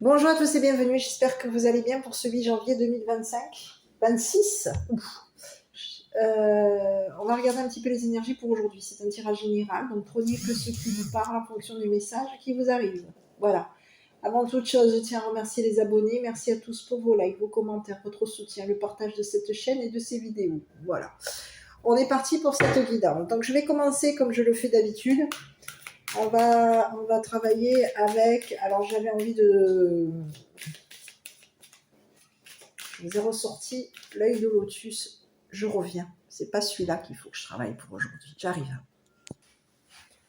Bonjour à tous et bienvenue, j'espère que vous allez bien pour ce 8 janvier 2025. 26. On va regarder un petit peu les énergies pour aujourd'hui. C'est un tirage général, donc prenez que ce qui vous parle en fonction du message qui vous arrive. Voilà. Avant toute chose, je tiens à remercier les abonnés. Merci à tous pour vos likes, vos commentaires, votre soutien, le partage de cette chaîne et de ces vidéos. Voilà. On est parti pour cette guidance. Donc je vais commencer comme je le fais d'habitude. On va travailler avec... Alors j'avais envie de... Je vous ai ressorti l'œil de lotus. Je reviens. C'est pas celui-là qu'il faut que je travaille pour aujourd'hui. J'arrive.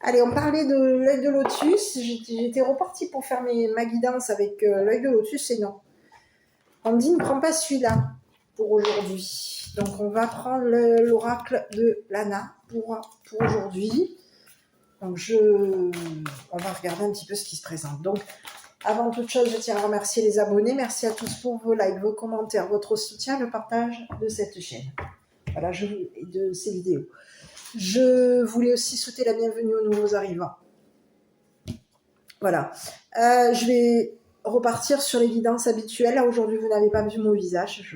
Allez, on parlait de l'œil de lotus. J'étais repartie pour faire ma guidance avec l'œil de lotus et non. On dit ne prends pas celui-là pour aujourd'hui. Donc on va prendre l'oracle de Lana pour aujourd'hui. Donc on va regarder un petit peu ce qui se présente. Donc avant toute chose, je tiens à remercier les abonnés. Merci à tous pour vos likes, vos commentaires, votre soutien, le partage de cette chaîne. Voilà, et de ces vidéos. Je voulais aussi souhaiter la bienvenue aux nouveaux arrivants. Voilà. Je vais repartir sur les guidances habituelles. Là, aujourd'hui, vous n'avez pas vu mon visage.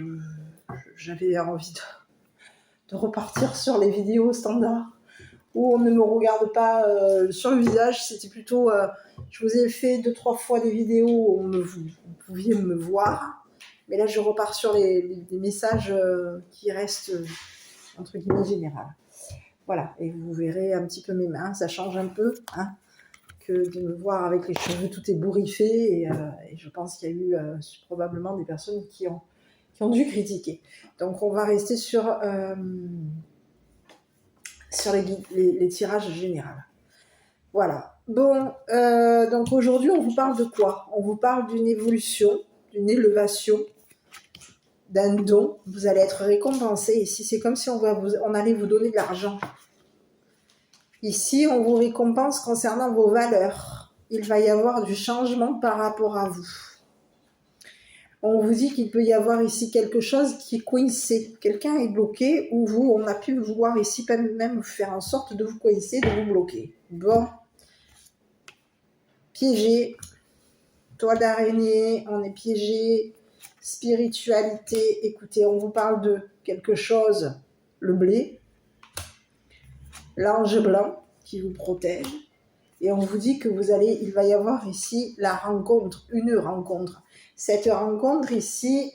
J'avais envie de repartir sur les vidéos standards où on ne me regarde pas sur le visage. C'était plutôt... je vous ai fait 2-3 fois des vidéos où vous pouviez me voir. Mais là, je repars sur les messages qui restent, entre guillemets, général. Voilà, et vous verrez un petit peu mes mains, ça change un peu, hein, que de me voir avec les cheveux tout ébouriffés. Et je pense qu'il y a eu probablement des personnes qui ont dû critiquer. Donc, on va rester sur les tirages généraux. Voilà. Bon, donc aujourd'hui, on vous parle de quoi? On vous parle d'une évolution, d'une élévation, d'un don. Vous allez être récompensé. Ici, c'est comme si on allait vous donner de l'argent. Ici, on vous récompense concernant vos valeurs. Il va y avoir du changement par rapport à vous. On vous dit qu'il peut y avoir ici quelque chose qui est coincé. Quelqu'un est bloqué ou vous, on a pu vouloir ici même faire en sorte de vous coincer, de vous bloquer. Bon. Piégé. Toile d'araignée, on est piégé. Spiritualité. Écoutez, on vous parle de quelque chose. Le blé. L'ange blanc qui vous protège. Et on vous dit que il va y avoir ici la rencontre, une rencontre. Cette rencontre ici,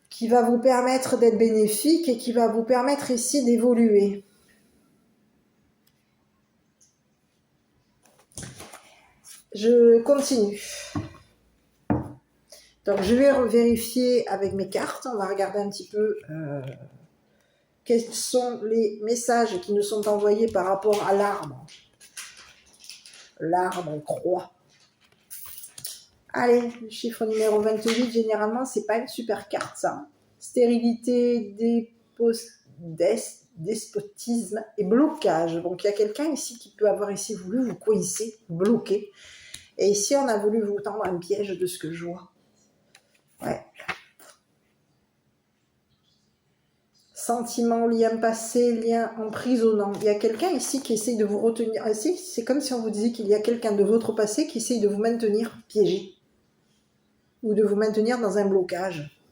qui va vous permettre d'être bénéfique et qui va vous permettre ici d'évoluer. Je continue. Donc je vais vérifier avec mes cartes, on va regarder un petit peu quels sont les messages qui nous sont envoyés par rapport à l'arbre. L'arbre croix. Allez, le chiffre numéro 28, généralement, c'est pas une super carte, ça. Stérilité, despotisme et blocage. Donc, il y a quelqu'un ici qui peut avoir ici voulu vous coincer, vous bloquer. Et ici, on a voulu vous tendre un piège de ce que je vois. Ouais. Sentiment, lien passé, lien emprisonnant. Il y a quelqu'un ici qui essaye de vous retenir. Ici, c'est comme si on vous disait qu'il y a quelqu'un de votre passé qui essaye de vous maintenir piégé. Ou de vous maintenir dans un blocage.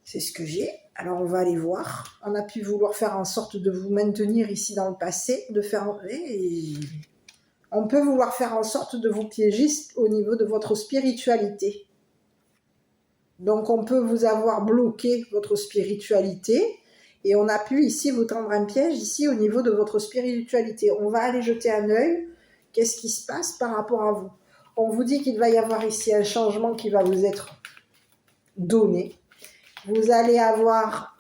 C'est ce que j'ai. Alors, on va aller voir. On a pu vouloir faire en sorte de vous maintenir ici dans le passé, on peut vouloir faire en sorte de vous piéger au niveau de votre spiritualité. Donc, on peut vous avoir bloqué votre spiritualité et on a pu ici vous tendre un piège ici au niveau de votre spiritualité. On va aller jeter un œil. Qu'est-ce qui se passe par rapport à vous? On vous dit qu'il va y avoir ici un changement qui va vous être donné. Vous allez avoir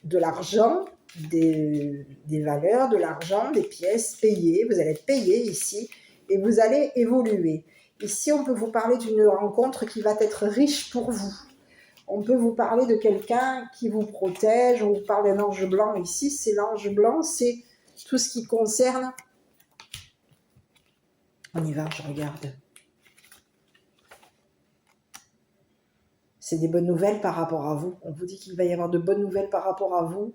de l'argent, des valeurs, de l'argent, des pièces payées. Vous allez être payé ici et vous allez évoluer. Ici, on peut vous parler d'une rencontre qui va être riche pour vous. On peut vous parler de quelqu'un qui vous protège. On vous parle d'un ange blanc ici. C'est l'ange blanc, c'est tout ce qui concerne... On y va, je regarde. C'est des bonnes nouvelles par rapport à vous. On vous dit qu'il va y avoir de bonnes nouvelles par rapport à vous.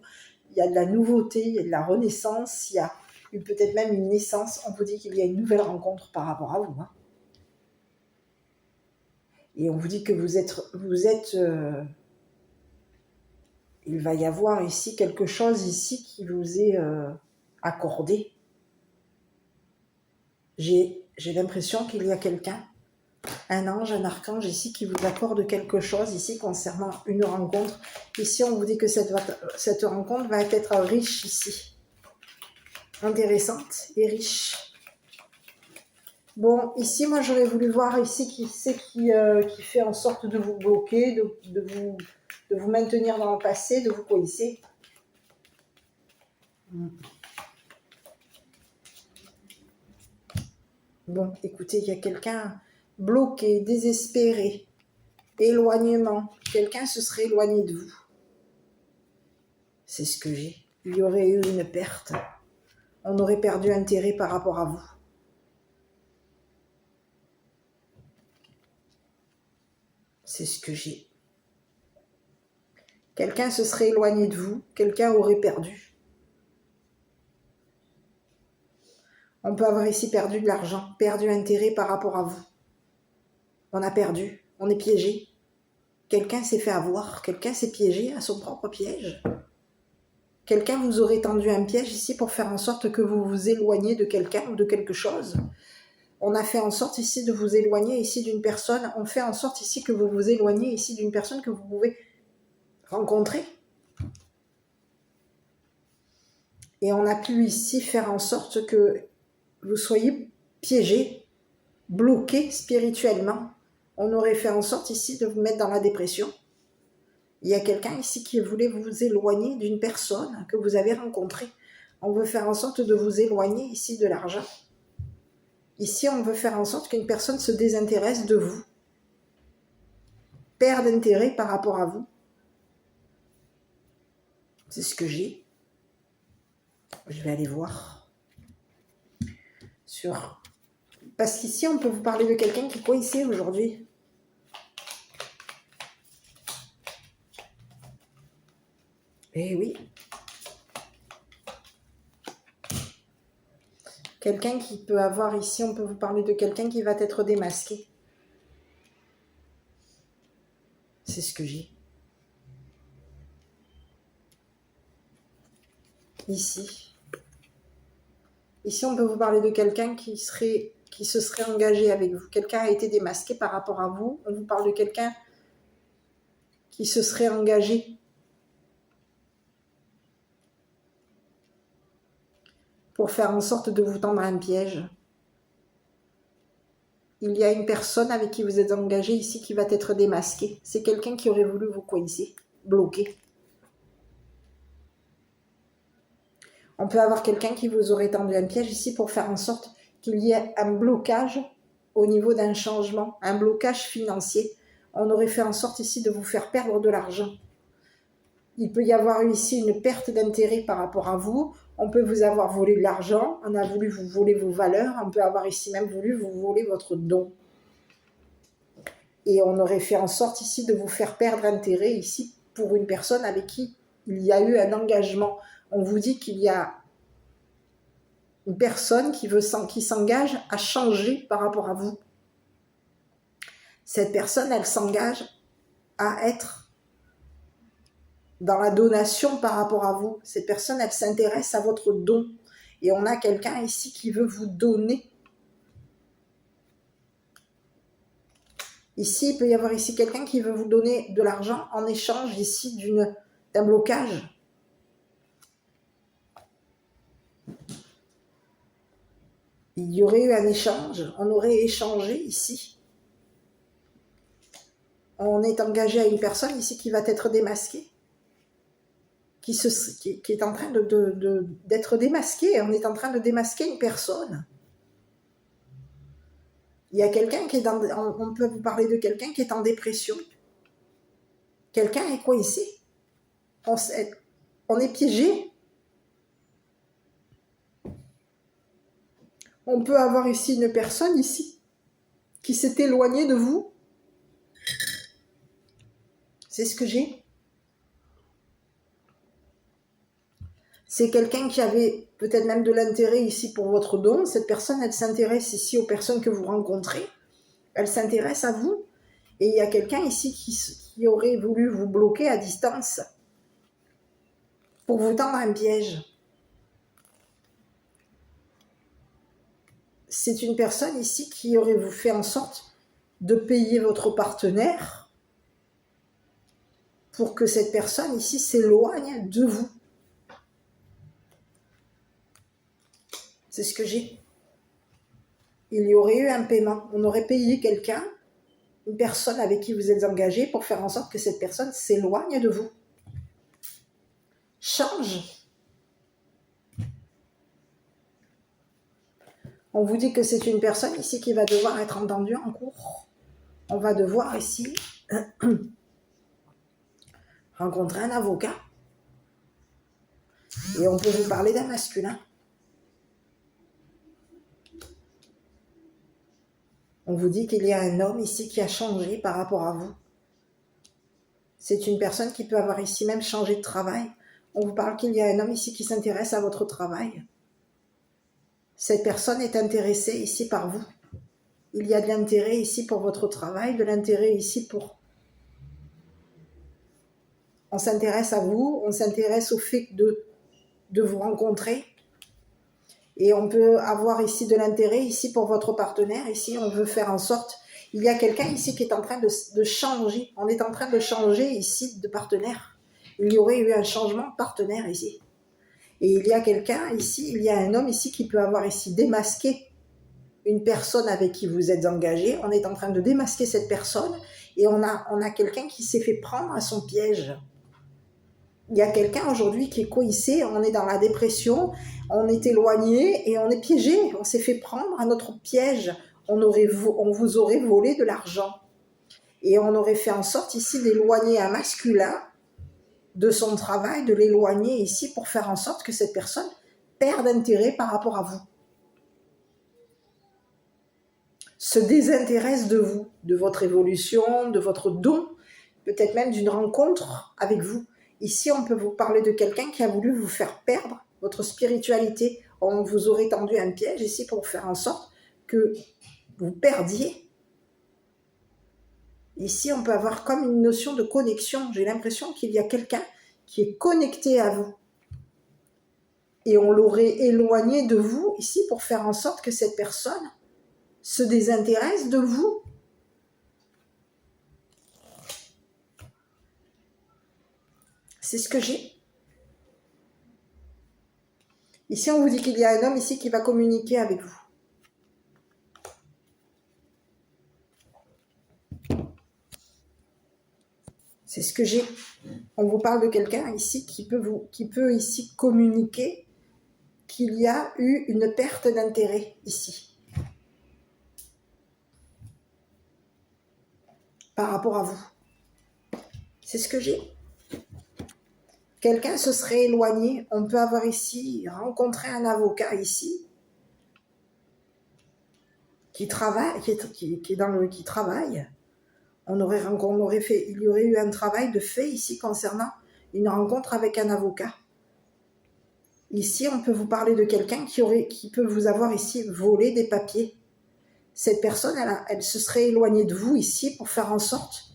Il y a de la nouveauté, il y a de la renaissance, il y a peut-être même une naissance. On vous dit qu'il y a une nouvelle rencontre par rapport à vous. Hein. Et on vous dit que vous êtes il va y avoir ici quelque chose ici qui vous est accordé. J'ai l'impression qu'il y a quelqu'un, un ange, un archange ici qui vous accorde quelque chose ici concernant une rencontre. Ici, on vous dit que cette rencontre va être riche ici. Intéressante et riche. Bon, ici, moi, j'aurais voulu voir ici qui c'est qui fait en sorte de vous bloquer, de vous maintenir dans le passé, de vous coincer. Bon, écoutez, il y a quelqu'un bloqué, désespéré, éloignement. Quelqu'un se serait éloigné de vous. C'est ce que j'ai. Il y aurait eu une perte. On aurait perdu intérêt par rapport à vous. C'est ce que j'ai. Quelqu'un se serait éloigné de vous. Quelqu'un aurait perdu. On peut avoir ici perdu de l'argent, perdu intérêt par rapport à vous. On a perdu, on est piégé. Quelqu'un s'est fait avoir, quelqu'un s'est piégé à son propre piège. Quelqu'un vous aurait tendu un piège ici pour faire en sorte que vous vous éloigniez de quelqu'un ou de quelque chose. On a fait en sorte ici de vous éloigner ici d'une personne. On fait en sorte ici que vous vous éloignez ici d'une personne que vous pouvez rencontrer. Et on a pu ici faire en sorte que vous soyez piégé, bloqué spirituellement. On aurait fait en sorte ici de vous mettre dans la dépression. Il y a quelqu'un ici qui voulait vous éloigner d'une personne que vous avez rencontrée. On veut faire en sorte de vous éloigner ici de l'argent. Ici, on veut faire en sorte qu'une personne se désintéresse de vous, perde d'intérêt par rapport à vous. C'est ce que j'ai. Je vais aller voir. Parce qu'ici, on peut vous parler de quelqu'un qui est coincé aujourd'hui. Eh oui. Quelqu'un qui peut avoir ici, on peut vous parler de quelqu'un qui va être démasqué. C'est ce que j'ai. Ici. Ici, on peut vous parler de quelqu'un qui se serait engagé avec vous. Quelqu'un a été démasqué par rapport à vous. On vous parle de quelqu'un qui se serait engagé pour faire en sorte de vous tendre un piège. Il y a une personne avec qui vous êtes engagé ici qui va être démasquée. C'est quelqu'un qui aurait voulu vous coincer, bloquer. On peut avoir quelqu'un qui vous aurait tendu un piège ici pour faire en sorte qu'il y ait un blocage au niveau d'un changement, un blocage financier. On aurait fait en sorte ici de vous faire perdre de l'argent. Il peut y avoir eu ici une perte d'intérêt par rapport à vous. On peut vous avoir volé de l'argent. On a voulu vous voler vos valeurs. On peut avoir ici même voulu vous voler votre don. Et on aurait fait en sorte ici de vous faire perdre intérêt ici pour une personne avec qui il y a eu un engagement. On vous dit qu'il y a une personne qui s'engage à changer par rapport à vous. Cette personne, elle s'engage à être dans la donation par rapport à vous. Cette personne, elle s'intéresse à votre don. Et on a quelqu'un ici qui veut vous donner. Ici, il peut y avoir ici quelqu'un qui veut vous donner de l'argent en échange ici d'un blocage. Il y aurait eu un échange, on aurait échangé ici. On est engagé à une personne ici qui va être démasquée, qui est en train d'être démasquée. On est en train de démasquer une personne. Il y a quelqu'un qui est on peut vous parler de quelqu'un qui est en dépression. Quelqu'un est coincé. On est piégé. On peut avoir ici une personne ici qui s'est éloignée de vous. C'est ce que j'ai. C'est quelqu'un qui avait peut-être même de l'intérêt ici pour votre don. Cette personne, elle s'intéresse ici aux personnes que vous rencontrez. Elle s'intéresse à vous. Et il y a quelqu'un ici qui aurait voulu vous bloquer à distance pour vous tendre un piège. C'est une personne ici qui aurait vous fait en sorte de payer votre partenaire pour que cette personne ici s'éloigne de vous. C'est ce que j'ai. Il y aurait eu un paiement. On aurait payé quelqu'un, une personne avec qui vous êtes engagé, pour faire en sorte que cette personne s'éloigne de vous. Change. On vous dit que c'est une personne ici qui va devoir être entendue en cours. On va devoir ici rencontrer un avocat. Et on peut vous parler d'un masculin. On vous dit qu'il y a un homme ici qui a changé par rapport à vous. C'est une personne qui peut avoir ici même changé de travail. On vous parle qu'il y a un homme ici qui s'intéresse à votre travail. Cette personne est intéressée ici par vous. Il y a de l'intérêt ici pour votre travail, de l'intérêt ici pour... On s'intéresse à vous, on s'intéresse au fait de vous rencontrer. Et on peut avoir ici de l'intérêt ici pour votre partenaire. Ici, on veut faire en sorte... Il y a quelqu'un ici qui est en train de changer. On est en train de changer ici de partenaire. Il y aurait eu un changement de partenaire ici. Et il y a quelqu'un ici, il y a un homme ici qui peut avoir ici démasqué une personne avec qui vous êtes engagé. On est en train de démasquer cette personne et on a quelqu'un qui s'est fait prendre à son piège. Il y a quelqu'un aujourd'hui qui est coincé, on est dans la dépression, on est éloigné et on est piégé. On s'est fait prendre à notre piège. On vous aurait volé de l'argent. Et on aurait fait en sorte ici d'éloigner un masculin de son travail, de l'éloigner ici pour faire en sorte que cette personne perde intérêt par rapport à vous. Se désintéresse de vous, de votre évolution, de votre don, peut-être même d'une rencontre avec vous. Ici, on peut vous parler de quelqu'un qui a voulu vous faire perdre votre spiritualité. On vous aurait tendu un piège ici pour faire en sorte que vous perdiez. Ici, on peut avoir comme une notion de connexion. J'ai l'impression qu'il y a quelqu'un qui est connecté à vous. Et on l'aurait éloigné de vous ici pour faire en sorte que cette personne se désintéresse de vous. C'est ce que j'ai. Ici, on vous dit qu'il y a un homme ici qui va communiquer avec vous. C'est ce que j'ai. On vous parle de quelqu'un ici qui peut ici communiquer qu'il y a eu une perte d'intérêt ici. Par rapport à vous. C'est ce que j'ai. Quelqu'un se serait éloigné. On peut avoir ici rencontré un avocat ici qui travaille, qui travaille. Il y aurait eu un travail de fait ici concernant une rencontre avec un avocat. Ici, on peut vous parler de quelqu'un qui peut vous avoir ici volé des papiers. Cette personne, elle se serait éloignée de vous ici pour faire en sorte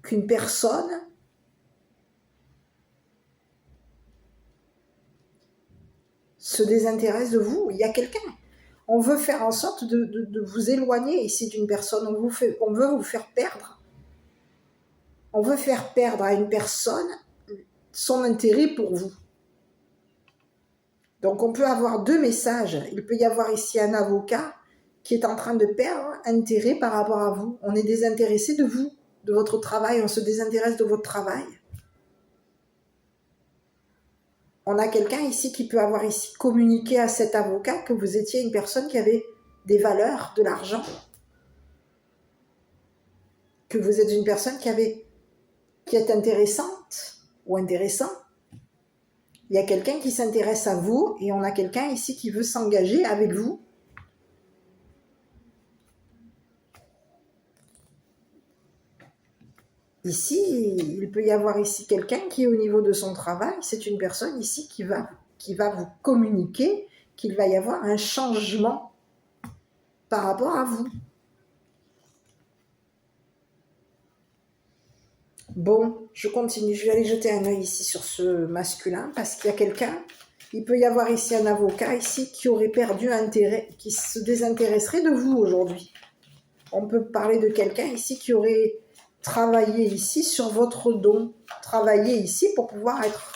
qu'une personne se désintéresse de vous. Il y a quelqu'un. On veut faire en sorte de vous éloigner ici d'une personne. On veut vous faire perdre. On veut faire perdre à une personne son intérêt pour vous. Donc on peut avoir deux messages. Il peut y avoir ici un avocat qui est en train de perdre intérêt par rapport à vous. On est désintéressé de vous, de votre travail. On se désintéresse de votre travail. On a quelqu'un ici qui peut avoir ici communiqué à cet avocat que vous étiez une personne qui avait des valeurs, de l'argent. Que vous êtes une personne qui est intéressante ou intéressant. Il y a quelqu'un qui s'intéresse à vous et on a quelqu'un ici qui veut s'engager avec vous. Ici, il peut y avoir ici quelqu'un qui est au niveau de son travail. C'est une personne ici qui va vous communiquer qu'il va y avoir un changement par rapport à vous. Bon, je continue. Je vais aller jeter un œil ici sur ce masculin parce qu'il y a quelqu'un. Il peut y avoir ici un avocat ici qui aurait perdu intérêt, qui se désintéresserait de vous aujourd'hui. On peut parler de quelqu'un ici qui aurait travaillé ici sur votre don, travaillé ici pour pouvoir être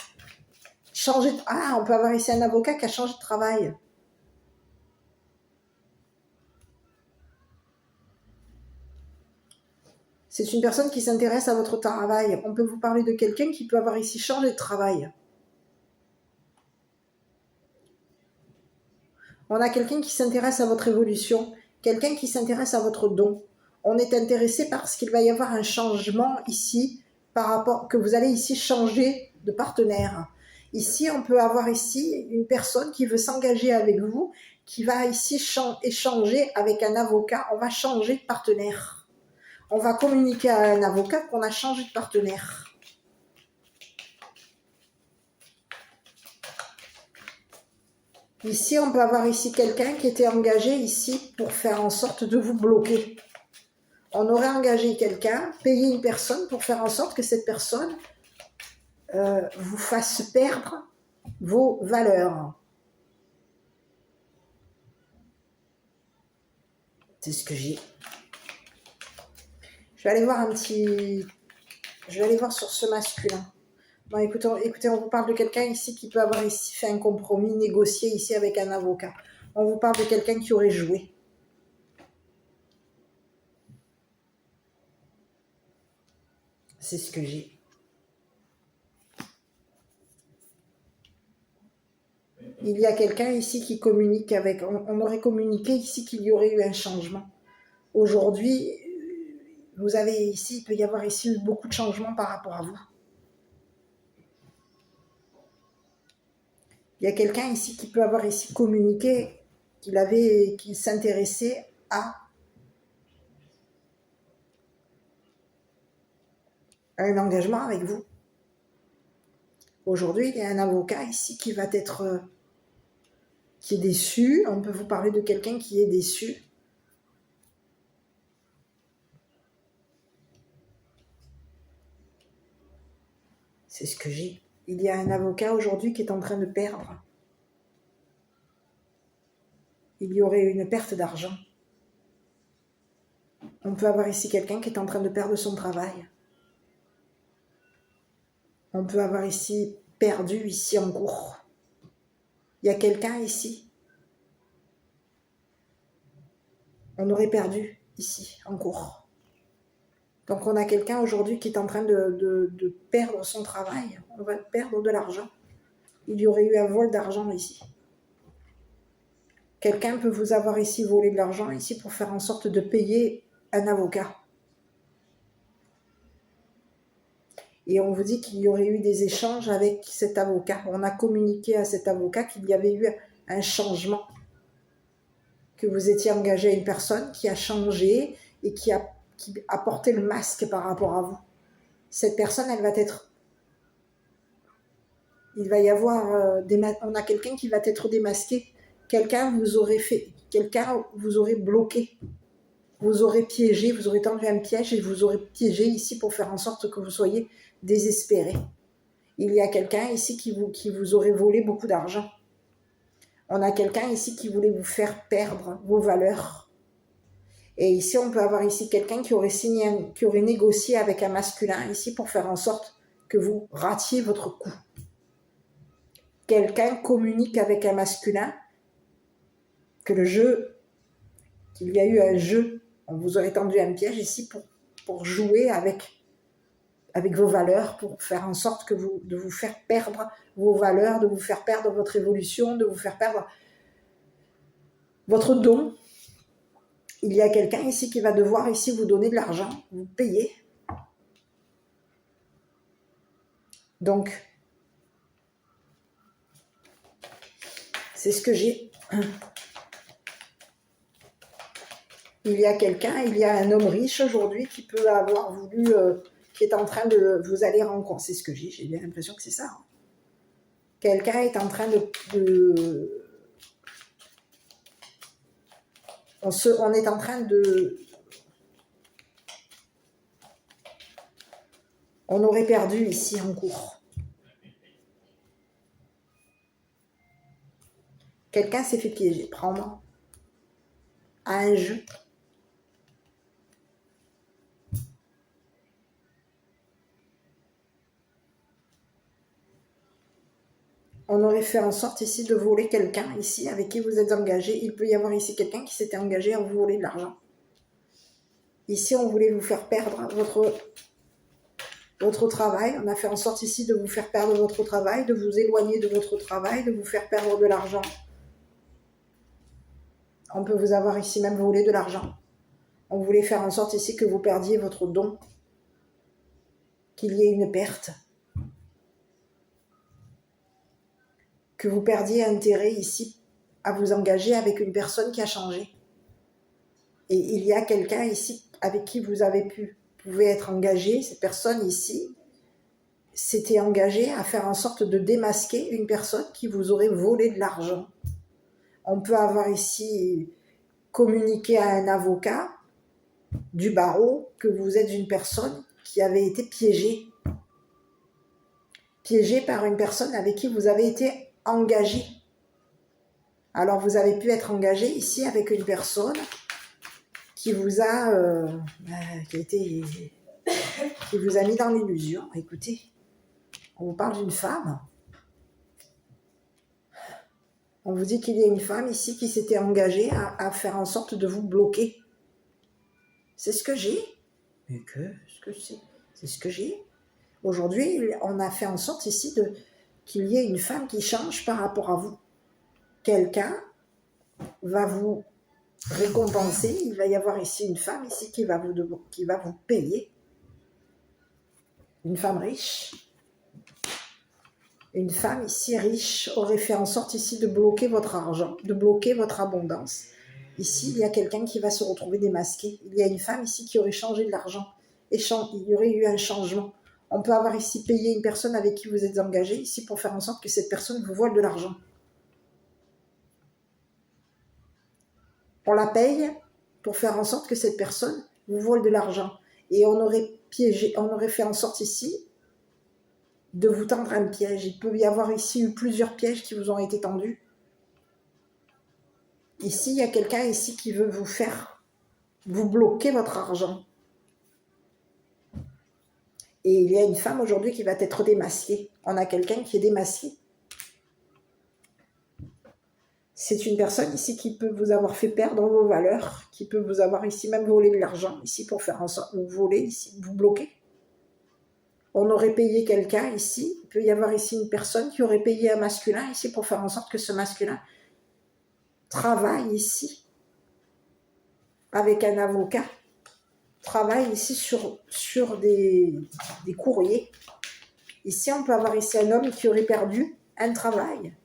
changé. Ah, on peut avoir ici un avocat qui a changé de travail. C'est une personne qui s'intéresse à votre travail. On peut vous parler de quelqu'un qui peut avoir ici changé de travail. On a quelqu'un qui s'intéresse à votre évolution, quelqu'un qui s'intéresse à votre don. On est intéressé parce qu'il va y avoir un changement ici, par rapport que vous allez ici changer de partenaire. Ici, on peut avoir ici une personne qui veut s'engager avec vous, qui va ici échanger avec un avocat. On va changer de partenaire. On va communiquer à un avocat qu'on a changé de partenaire. Ici, on peut avoir ici quelqu'un qui était engagé ici pour faire en sorte de vous bloquer. On aurait engagé quelqu'un, payé une personne pour faire en sorte que cette personne vous fasse perdre vos valeurs. C'est ce que j'ai. Je vais aller voir Je vais aller voir sur ce masculin. Bon, écoutez, on vous parle de quelqu'un ici qui peut avoir ici fait un compromis, négocié ici avec un avocat. On vous parle de quelqu'un qui aurait joué. C'est ce que j'ai. Il y a quelqu'un ici qui communique avec... On aurait communiqué ici qu'il y aurait eu un changement. Aujourd'hui, vous avez ici, il peut y avoir ici beaucoup de changements par rapport à vous. Il y a quelqu'un ici qui peut avoir ici communiqué qu'il s'intéressait à un engagement avec vous. Aujourd'hui, il y a un avocat ici qui est déçu. On peut vous parler de quelqu'un qui est déçu. C'est ce que j'ai. Il y a un avocat aujourd'hui qui est en train de perdre. Il y aurait une perte d'argent. On peut avoir ici quelqu'un qui est en train de perdre son travail. On peut avoir ici perdu ici en cours. Il y a quelqu'un ici. On aurait perdu ici en cours. Donc on a quelqu'un aujourd'hui qui est en train de perdre son travail. On va perdre de l'argent. Il y aurait eu un vol d'argent ici. Quelqu'un peut vous avoir ici volé de l'argent ici pour faire en sorte de payer un avocat. Et on vous dit qu'il y aurait eu des échanges avec cet avocat. On a communiqué à cet avocat qu'il y avait eu un changement. Que vous étiez engagé à une personne qui a changé et qui a porté le masque par rapport à vous. Cette personne, elle va être... Il va y avoir... on a quelqu'un qui va être démasqué. Quelqu'un vous aurait bloqué. Vous aurez piégé, vous aurez tendu un piège et vous aurez piégé ici pour faire en sorte que vous soyez désespéré. Il y a quelqu'un ici qui vous aurait volé beaucoup d'argent. On a quelqu'un ici qui voulait vous faire perdre vos valeurs. Et ici, on peut avoir ici quelqu'un qui aurait négocié avec un masculin ici pour faire en sorte que vous ratiez votre coup. Quelqu'un communique avec un masculin, qu'il y a eu un jeu. On vous aurait tendu un piège ici pour jouer avec vos valeurs, pour faire en sorte de vous faire perdre vos valeurs, de vous faire perdre votre évolution, de vous faire perdre votre don. Il y a quelqu'un ici qui va devoir ici vous donner de l'argent, vous payer. Donc, c'est ce que j'ai. Il y a un homme riche aujourd'hui qui peut avoir voulu, qui est en train de vous aller rencontrer. C'est ce que j'ai bien l'impression que c'est ça. Hein. Quelqu'un est en train on est en train de... On aurait perdu ici en cours. Quelqu'un s'est fait piéger, prendre à un jeu. On aurait fait en sorte ici de voler quelqu'un ici avec qui vous êtes engagé. Il peut y avoir ici quelqu'un qui s'était engagé à vous voler de l'argent. Ici, on voulait vous faire perdre votre travail. On a fait en sorte ici de vous faire perdre votre travail, de vous éloigner de votre travail, de vous faire perdre de l'argent. On peut vous avoir ici même volé de l'argent. On voulait faire en sorte ici que vous perdiez votre don, qu'il y ait une perte, que vous perdiez intérêt ici à vous engager avec une personne qui a changé. Et il y a quelqu'un ici avec qui vous pouvez être engagé. Cette personne ici s'était engagée à faire en sorte de démasquer une personne qui vous aurait volé de l'argent. On peut avoir ici communiqué à un avocat du barreau que vous êtes une personne qui avait été piégée par une personne avec qui vous avez été engagé. Alors vous avez pu être engagé ici avec une personne qui vous a qui vous a mis dans l'illusion. Écoutez, on vous parle d'une femme. On vous dit qu'il y a une femme ici qui s'était engagée à faire en sorte de vous bloquer. C'est ce que j'ai. Mais qu'est-ce que c'est? C'est ce que j'ai. Aujourd'hui, on a fait en sorte ici qu'il y ait une femme qui change par rapport à vous. Quelqu'un va vous récompenser. Il va y avoir ici une femme ici qui va vous payer. Une femme riche. Une femme ici riche aurait fait en sorte ici de bloquer votre argent, de bloquer votre abondance. Ici, il y a quelqu'un qui va se retrouver démasqué. Il y a une femme ici qui aurait changé de l'argent. Il y aurait eu un changement. On peut avoir ici payé une personne avec qui vous êtes engagé, ici pour faire en sorte que cette personne vous vole de l'argent. On la paye pour faire en sorte que cette personne vous vole de l'argent. Et on aurait fait en sorte ici de vous tendre un piège. Il peut y avoir ici eu plusieurs pièges qui vous ont été tendus. Ici, il y a quelqu'un ici qui veut vous bloquer votre argent. Et il y a une femme aujourd'hui qui va être démasquée. On a quelqu'un qui est démasqué. C'est une personne ici qui peut vous avoir fait perdre vos valeurs, qui peut vous avoir ici même volé de l'argent, ici pour faire en sorte, vous voler, ici, vous bloquer. On aurait payé quelqu'un ici, il peut y avoir ici une personne qui aurait payé un masculin ici pour faire en sorte que ce masculin travaille ici avec un avocat, travaille ici sur des courriers. Ici, on peut avoir ici un homme qui aurait perdu un travail.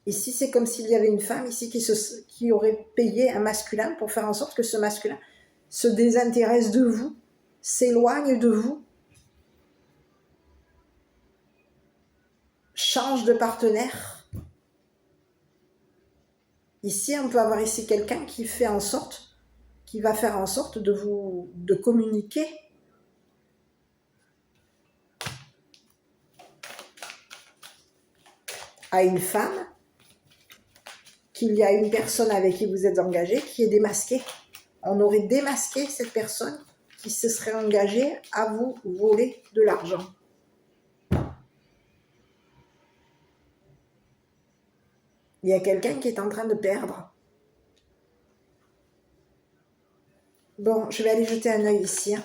Ici, c'est comme s'il y avait une femme ici qui aurait payé un masculin pour faire en sorte que ce masculin se désintéresse de vous, s'éloigne de vous, change de partenaire. Ici, on peut avoir ici quelqu'un qui va faire en sorte de communiquer à une femme qu'il y a une personne avec qui vous êtes engagé qui est démasquée. On aurait démasqué cette personne qui se serait engagée à vous voler de l'argent. Il y a quelqu'un qui est en train de perdre. Bon, je vais aller jeter un œil ici. Hein,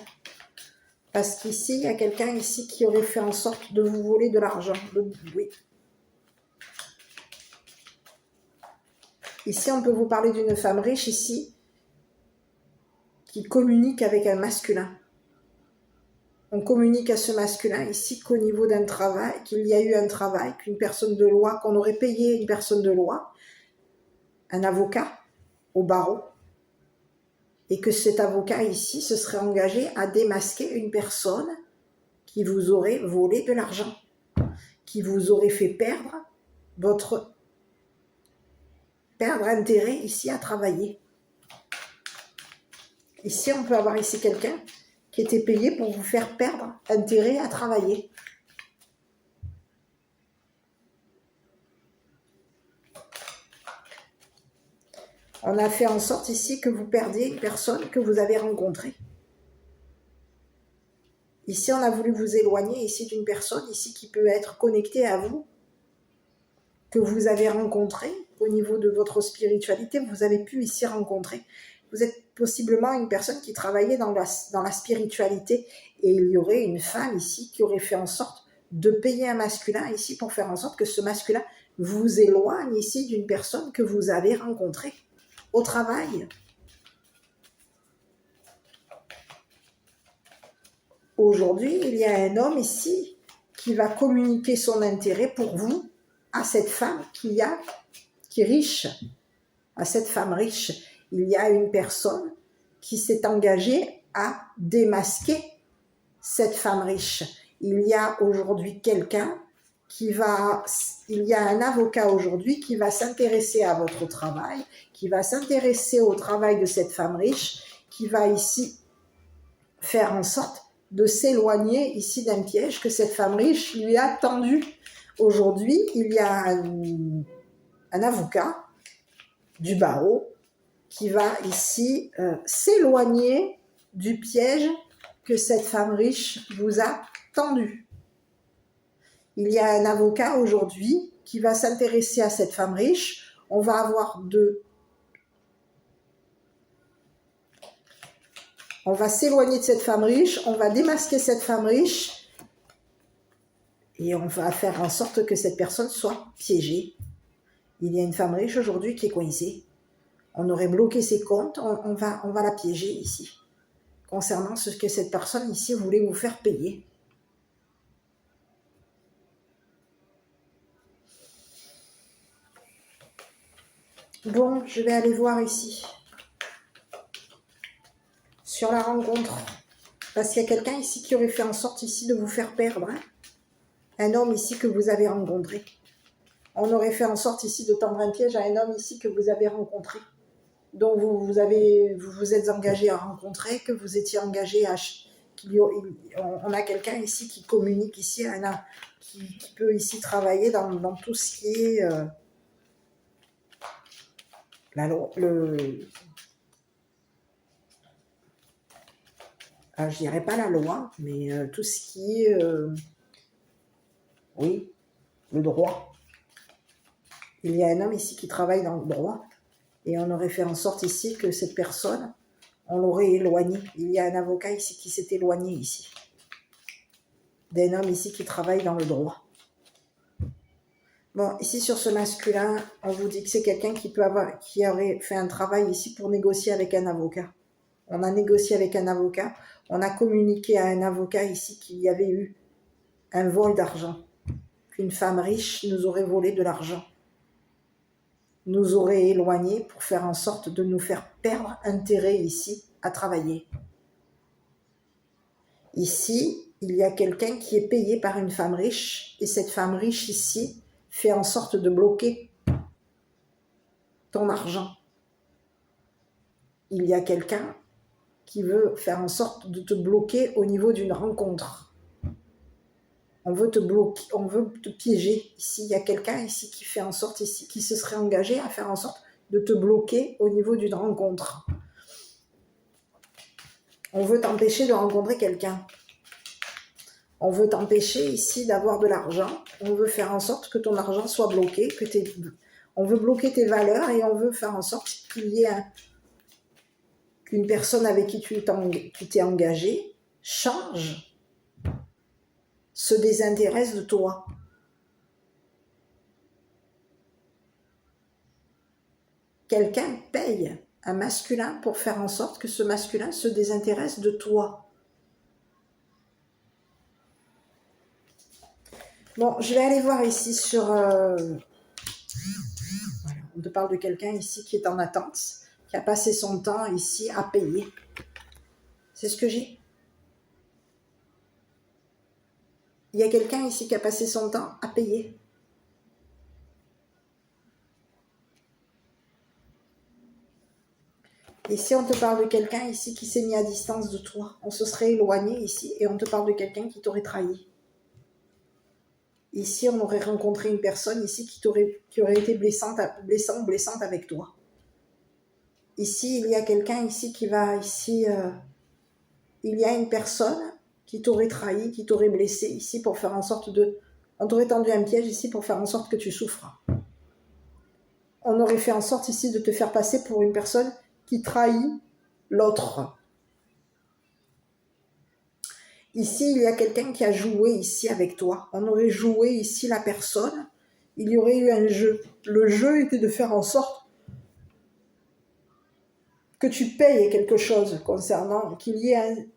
parce qu'ici, il y a quelqu'un ici qui aurait fait en sorte de vous voler de l'argent. Oui. Ici, on peut vous parler d'une femme riche ici qui communique avec un masculin. On communique à ce masculin ici qu'au niveau d'un travail, qu'il y a eu un travail, qu'une personne de loi, qu'on aurait payé une personne de loi, un avocat au barreau, et que cet avocat ici se serait engagé à démasquer une personne qui vous aurait volé de l'argent, qui vous aurait fait perdre intérêt ici à travailler. Ici, on peut avoir ici quelqu'un qui était payé pour vous faire perdre intérêt à travailler. On a fait en sorte ici que vous perdiez une personne que vous avez rencontrée. Ici, on a voulu vous éloigner ici d'une personne ici qui peut être connectée à vous, que vous avez rencontrée au niveau de votre spiritualité, vous avez pu ici rencontrer. Vous êtes possiblement une personne qui travaillait dans la spiritualité et il y aurait une femme ici qui aurait fait en sorte de payer un masculin ici pour faire en sorte que ce masculin vous éloigne ici d'une personne que vous avez rencontrée au travail. Aujourd'hui, il y a un homme ici qui va communiquer son intérêt pour vous à cette femme qui est riche. À cette femme riche, il y a une personne qui s'est engagée à démasquer cette femme riche. Il y a aujourd'hui quelqu'un il y a un avocat aujourd'hui qui va s'intéresser à votre travail, qui va s'intéresser au travail de cette femme riche, qui va ici faire en sorte de s'éloigner ici d'un piège que cette femme riche lui a tendu. Aujourd'hui, il y a un avocat du barreau qui va ici s'éloigner du piège que cette femme riche vous a tendu. Il y a un avocat aujourd'hui qui va s'intéresser à cette femme riche. On va s'éloigner de cette femme riche, on va démasquer cette femme riche et on va faire en sorte que cette personne soit piégée. Il y a une femme riche aujourd'hui qui est coincée. On aurait bloqué ses comptes, on va la piéger ici. Concernant ce que cette personne ici voulait vous faire payer. Bon, je vais aller voir ici. Sur la rencontre. Parce qu'il y a quelqu'un ici qui aurait fait en sorte ici de vous faire perdre. Hein? Un homme ici que vous avez rencontré. On aurait fait en sorte ici de tendre un piège à un homme ici que vous avez rencontré. Donc vous vous êtes engagé à rencontrer, que vous étiez engagé à... On a quelqu'un ici qui communique ici, qui peut ici travailler dans tout ce qui est... je dirais pas la loi, mais tout ce qui est... oui, le droit. Il y a un homme ici qui travaille dans le droit et on aurait fait en sorte ici que cette personne, on l'aurait éloignée. Il y a un avocat ici qui s'est éloigné ici. D'un homme ici qui travaille dans le droit. Bon, ici sur ce masculin, on vous dit que c'est quelqu'un qui aurait fait un travail ici pour négocier avec un avocat. On a négocié avec un avocat, on a communiqué à un avocat ici qu'il y avait eu un vol d'argent, qu'une femme riche nous aurait volé de l'argent, nous aurait éloignés pour faire en sorte de nous faire perdre intérêt ici à travailler. Ici, il y a quelqu'un qui est payé par une femme riche et cette femme riche ici fait en sorte de bloquer ton argent. Il y a quelqu'un qui veut faire en sorte de te bloquer au niveau d'une rencontre. On veut te bloquer, on veut te piéger. Ici, il y a quelqu'un ici qui fait en sorte ici, qui se serait engagé à faire en sorte de te bloquer au niveau d'une rencontre. On veut t'empêcher de rencontrer quelqu'un. On veut t'empêcher ici d'avoir de l'argent. On veut faire en sorte que ton argent soit bloqué, on veut bloquer tes valeurs et on veut faire en sorte qu'il y ait qu'une personne avec qui tu t'es engagé change, se désintéresse de toi. Quelqu'un paye un masculin pour faire en sorte que ce masculin se désintéresse de toi. Bon, je vais aller voir ici sur... Voilà, on te parle de quelqu'un ici qui est en attente qui a passé son temps ici à payer. C'est ce que j'ai. Il y a quelqu'un ici qui a passé son temps à payer. Ici, on te parle de quelqu'un ici qui s'est mis à distance de toi. On se serait éloigné ici et on te parle de quelqu'un qui t'aurait trahi. Ici, on aurait rencontré une personne ici qui aurait été blessante avec toi. Ici, il y a quelqu'un ici qui va ici... il y a une personne qui t'aurait trahi, qui t'aurait blessé ici pour faire en sorte de... On t'aurait tendu un piège ici pour faire en sorte que tu souffres. On aurait fait en sorte ici de te faire passer pour une personne qui trahit l'autre. Ici, il y a quelqu'un qui a joué ici avec toi. On aurait joué ici la personne. Il y aurait eu un jeu. Le jeu était de faire en sorte que tu payes quelque chose concernant, qu'il y ait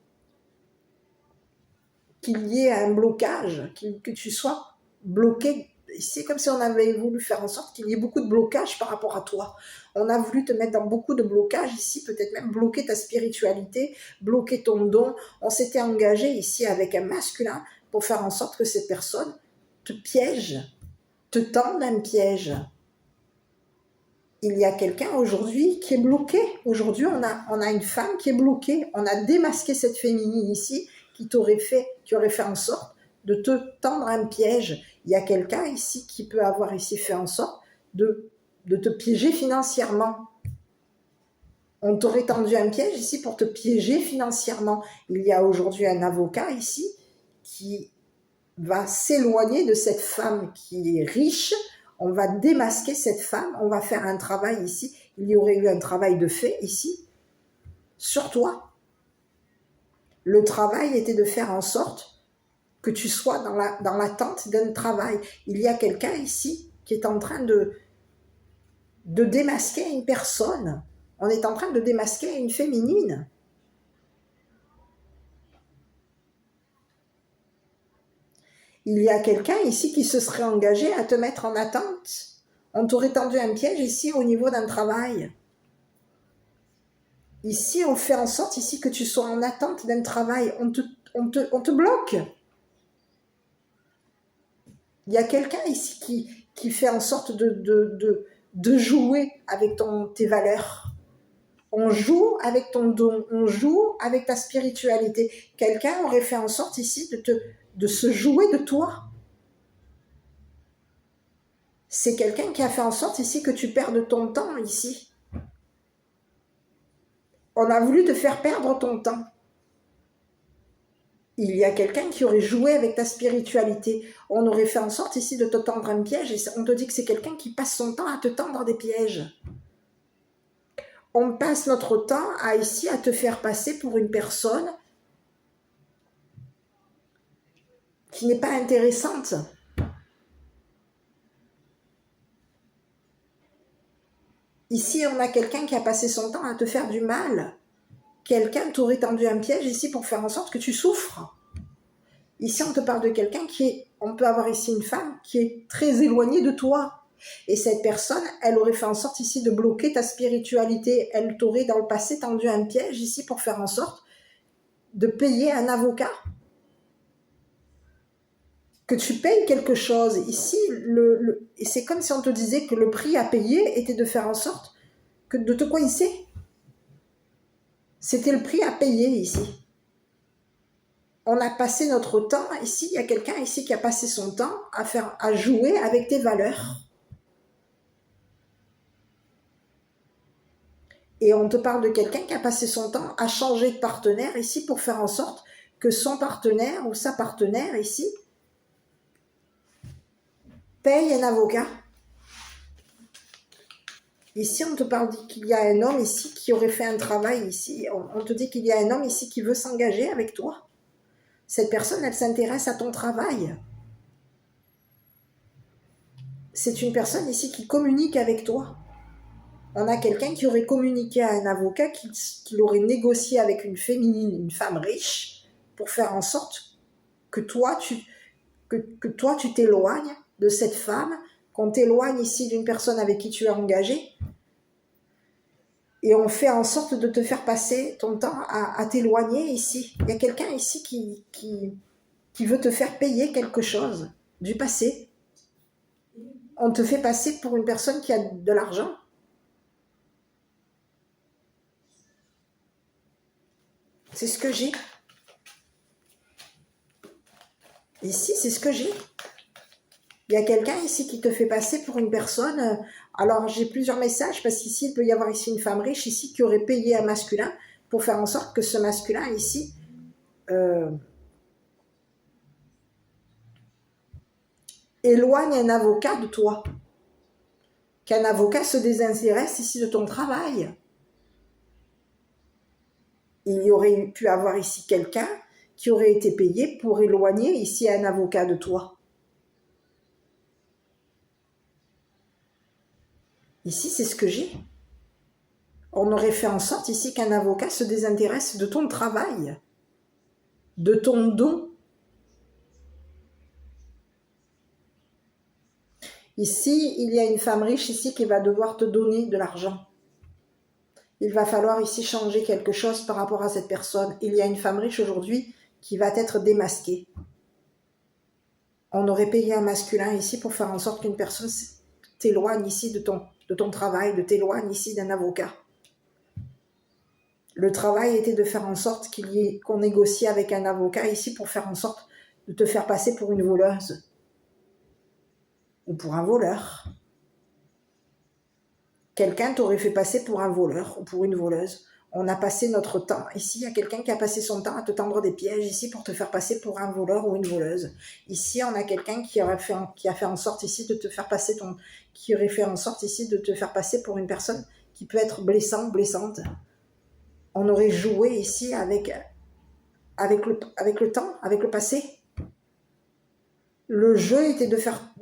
un blocage, que tu sois bloqué. C'est comme si on avait voulu faire en sorte qu'il y ait beaucoup de blocage par rapport à toi. On a voulu te mettre dans beaucoup de blocages ici, peut-être même bloquer ta spiritualité, bloquer ton don. On s'était engagé ici avec un masculin pour faire en sorte que cette personne te piège, te tende un piège. Il y a quelqu'un aujourd'hui qui est bloqué. Aujourd'hui, on a une femme qui est bloquée. On a démasqué cette féminine ici qui aurait fait en sorte de te tendre un piège. Il y a quelqu'un ici qui peut avoir ici fait en sorte de te piéger financièrement. On t'aurait tendu un piège ici pour te piéger financièrement. Il y a aujourd'hui un avocat ici qui va s'éloigner de cette femme qui est riche. On va démasquer cette femme, on va faire un travail ici. Il y aurait eu un travail de fait ici sur toi. Le travail était de faire en sorte que tu sois dans l'attente d'un travail. Il y a quelqu'un ici qui est en train de démasquer une personne. On est en train de démasquer une féminine. Il y a quelqu'un ici qui se serait engagé à te mettre en attente. On t'aurait tendu un piège ici au niveau d'un travail. Ici, on fait en sorte ici que tu sois en attente d'un travail. On te bloque. Il y a quelqu'un ici qui fait en sorte de jouer avec tes valeurs. On joue avec ton don, on joue avec ta spiritualité. Quelqu'un aurait fait en sorte ici de se jouer de toi. C'est quelqu'un qui a fait en sorte ici que tu perdes ton temps ici. On a voulu te faire perdre ton temps. Il y a quelqu'un qui aurait joué avec ta spiritualité. On aurait fait en sorte ici de te tendre un piège et on te dit que c'est quelqu'un qui passe son temps à te tendre des pièges. On passe notre temps à te faire passer pour une personne qui n'est pas intéressante. Ici, on a quelqu'un qui a passé son temps à te faire du mal. Quelqu'un t'aurait tendu un piège ici pour faire en sorte que tu souffres. Ici, on te parle de quelqu'un on peut avoir ici une femme qui est très éloignée de toi. Et cette personne, elle aurait fait en sorte ici de bloquer ta spiritualité. Elle t'aurait dans le passé tendu un piège ici pour faire en sorte de payer un avocat. Que tu payes quelque chose. Ici, et c'est comme si on te disait que le prix à payer était de faire en sorte de te coincer. C'était le prix à payer ici. On a passé notre temps, ici, il y a quelqu'un ici qui a passé son temps à jouer avec tes valeurs. Et on te parle de quelqu'un qui a passé son temps à changer de partenaire ici pour faire en sorte que son partenaire ou sa partenaire ici paye un avocat. Ici, on te parle qu'il y a un homme ici qui aurait fait un travail ici. On te dit qu'il y a un homme ici qui veut s'engager avec toi. Cette personne, elle s'intéresse à ton travail. C'est une personne ici qui communique avec toi. On a quelqu'un qui aurait communiqué à un avocat, qui aurait négocié avec une féminine, une femme riche, pour faire en sorte que toi, tu t'éloignes de cette femme, qu'on t'éloigne ici d'une personne avec qui tu es engagé. et on fait en sorte de te faire passer ton temps à t'éloigner ici. Il y a quelqu'un ici qui veut te faire payer quelque chose du passé. On te fait passer pour une personne qui a de l'argent. C'est ce que j'ai. Ici, c'est ce que j'ai. Il y a quelqu'un ici qui te fait passer pour une personne. Alors, j'ai plusieurs messages parce qu'ici, il peut y avoir ici une femme riche ici qui aurait payé un masculin pour faire en sorte que ce masculin ici éloigne un avocat de toi. Qu'un avocat se désintéresse ici de ton travail. Il y aurait pu avoir ici quelqu'un qui aurait été payé pour éloigner ici un avocat de toi. Ici, c'est ce que j'ai. On aurait fait en sorte ici qu'un avocat se désintéresse de ton travail, de ton don. Ici, il y a une femme riche ici qui va devoir te donner de l'argent. Il va falloir ici changer quelque chose par rapport à cette personne. Il y a une femme riche aujourd'hui qui va être démasquée. On aurait payé un masculin ici pour faire en sorte qu'une personne t'éloigne ici de ton travail, de t'éloigne ici d'un avocat. Le travail était de faire en sorte qu'on négocie avec un avocat ici pour faire en sorte de te faire passer pour une voleuse ou pour un voleur. Quelqu'un t'aurait fait passer pour un voleur ou pour une voleuse. On a passé notre temps. Ici, il y a quelqu'un qui a passé son temps à te tendre des pièges ici pour te faire passer pour un voleur ou une voleuse. Ici, on a quelqu'un qui a fait en sorte ici de te faire passer qui aurait fait en sorte ici de te faire passer pour une personne qui peut être blessante. On aurait joué ici avec le temps, avec le passé. Le jeu était de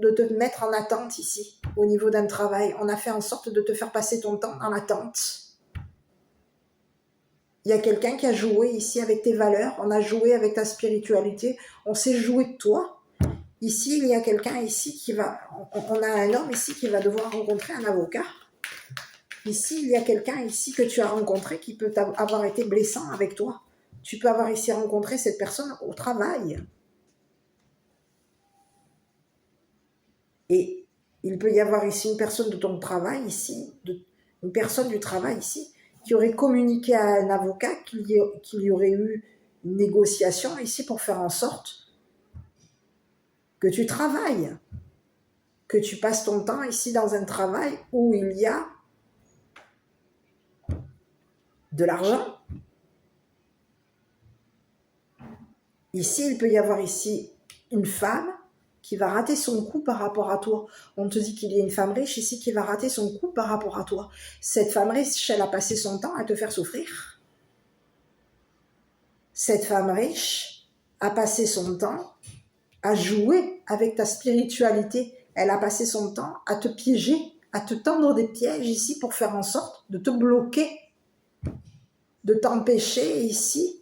te mettre en attente ici, au niveau d'un travail. On a fait en sorte de te faire passer ton temps en attente. Il y a quelqu'un qui a joué ici avec tes valeurs, on a joué avec ta spiritualité, on s'est joué de toi. Ici, il y a quelqu'un ici on a un homme ici qui va devoir rencontrer un avocat. Ici, il y a quelqu'un ici que tu as rencontré qui peut avoir été blessant avec toi. Tu peux avoir ici rencontré cette personne au travail. Et il peut y avoir ici une personne de ton travail ici, une personne du travail ici, qui aurait communiqué à un avocat qu'il y aurait eu une négociation ici pour faire en sorte que tu travailles, que tu passes ton temps ici dans un travail où il y a de l'argent. Ici, il peut y avoir ici une femme qui va rater son coup par rapport à toi. On te dit qu'il y a une femme riche ici qui va rater son coup par rapport à toi. Cette femme riche, elle a passé son temps à te faire souffrir. Cette femme riche a passé son temps à jouer avec ta spiritualité. Elle a passé son temps à te piéger, à te tendre des pièges ici pour faire en sorte de te bloquer, de t'empêcher ici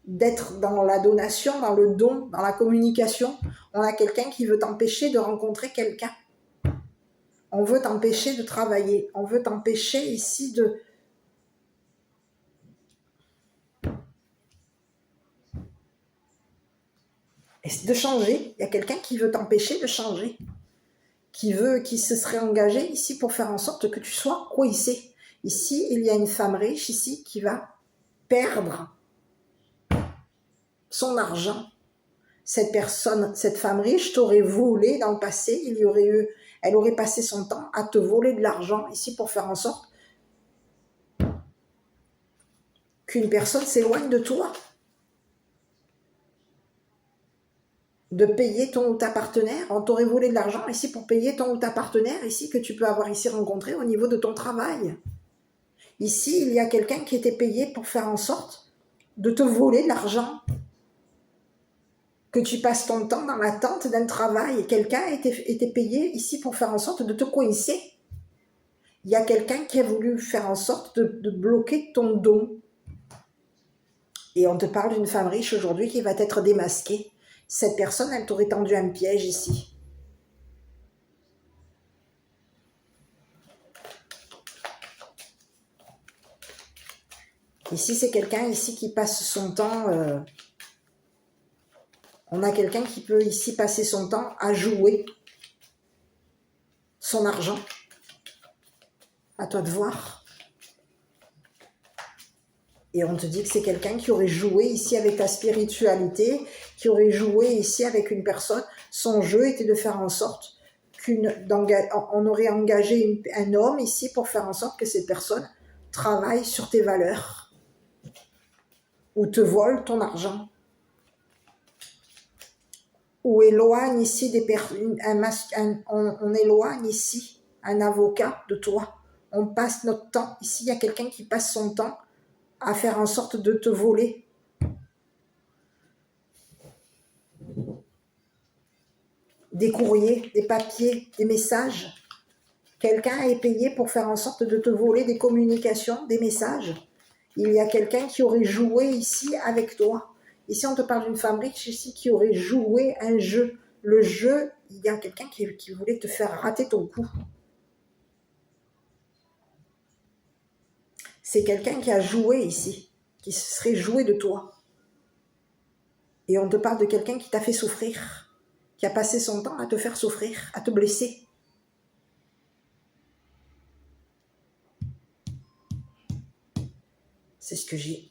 d'être dans la donation, dans le don, dans la communication. On a quelqu'un qui veut t'empêcher de rencontrer quelqu'un. On veut t'empêcher de travailler. On veut t'empêcher ici de changer. Il y a quelqu'un qui veut t'empêcher de changer. Qui se serait engagé ici pour faire en sorte que tu sois coincé. Ici, il y a une femme riche ici qui va perdre son argent. Cette femme riche t'aurait volé dans le passé, elle aurait passé son temps à te voler de l'argent ici pour faire en sorte qu'une personne s'éloigne de toi. De payer ton ou ta partenaire, on t'aurait volé de l'argent ici pour payer ton ou ta partenaire ici que tu peux avoir ici rencontré au niveau de ton travail. Ici, il y a quelqu'un qui était payé pour faire en sorte de te voler de l'argent. Que tu passes ton temps dans l'attente d'un travail et quelqu'un était payé ici pour faire en sorte de te coincer. Il y a quelqu'un qui a voulu faire en sorte de bloquer ton don. Et on te parle d'une femme riche aujourd'hui qui va être démasquée. Cette personne, elle t'aurait tendu un piège ici. Ici, c'est quelqu'un ici qui passe son temps... on a quelqu'un qui peut ici passer son temps à jouer son argent. À toi de voir. Et on te dit que c'est quelqu'un qui aurait joué ici avec ta spiritualité, qui aurait joué ici avec une personne. Son jeu était de faire en sorte on aurait engagé un homme ici pour faire en sorte que cette personne travaille sur tes valeurs ou te vole ton argent. Ou éloigne ici des personnes, on éloigne ici un avocat de toi. On passe notre temps, ici il y a quelqu'un qui passe son temps à faire en sorte de te voler. Des courriers, des papiers, des messages. Quelqu'un est payé pour faire en sorte de te voler des communications, des messages. Il y a quelqu'un qui aurait joué ici avec toi. Ici, on te parle d'une femme riche ici qui aurait joué un jeu. Le jeu, il y a quelqu'un qui voulait te faire rater ton coup. C'est quelqu'un qui a joué ici, qui serait joué de toi. Et on te parle de quelqu'un qui t'a fait souffrir, qui a passé son temps à te faire souffrir, à te blesser. C'est ce que j'ai.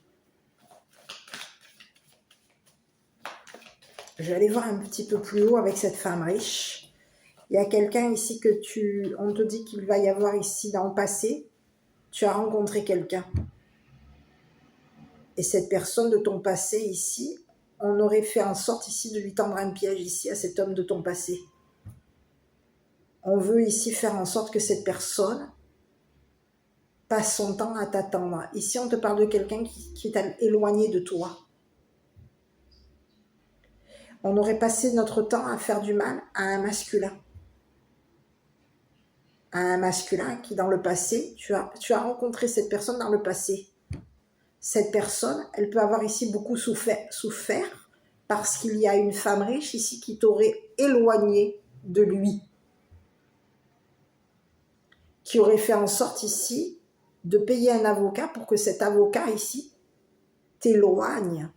Je vais aller voir un petit peu plus haut avec cette femme riche. Il y a quelqu'un ici on te dit qu'il va y avoir ici dans le passé, tu as rencontré quelqu'un. Et cette personne de ton passé ici, on aurait fait en sorte ici de lui tendre un piège ici à cet homme de ton passé. On veut ici faire en sorte que cette personne passe son temps à t'attendre. Ici, on te parle de quelqu'un qui est éloigné de toi. On aurait passé notre temps à faire du mal à un masculin. À un masculin qui, dans le passé, tu as rencontré cette personne dans le passé. Cette personne, elle peut avoir ici beaucoup souffert parce qu'il y a une femme riche ici qui t'aurait éloigné de lui. Qui aurait fait en sorte ici de payer un avocat pour que cet avocat ici t'éloigne.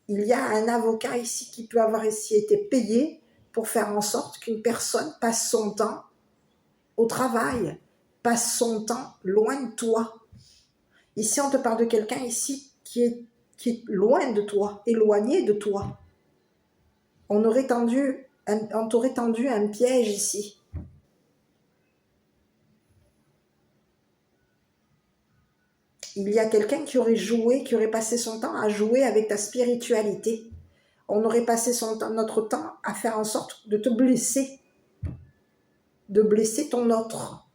Il y a un avocat ici qui peut avoir ici été payé pour faire en sorte qu'une personne passe son temps au travail, passe son temps loin de toi. Ici, on te parle de quelqu'un ici qui est loin de toi, éloigné de toi. On t'aurait tendu un piège ici. Il y a quelqu'un qui aurait passé son temps à jouer avec ta spiritualité. On aurait passé notre temps à faire en sorte de te blesser, de blesser ton autre,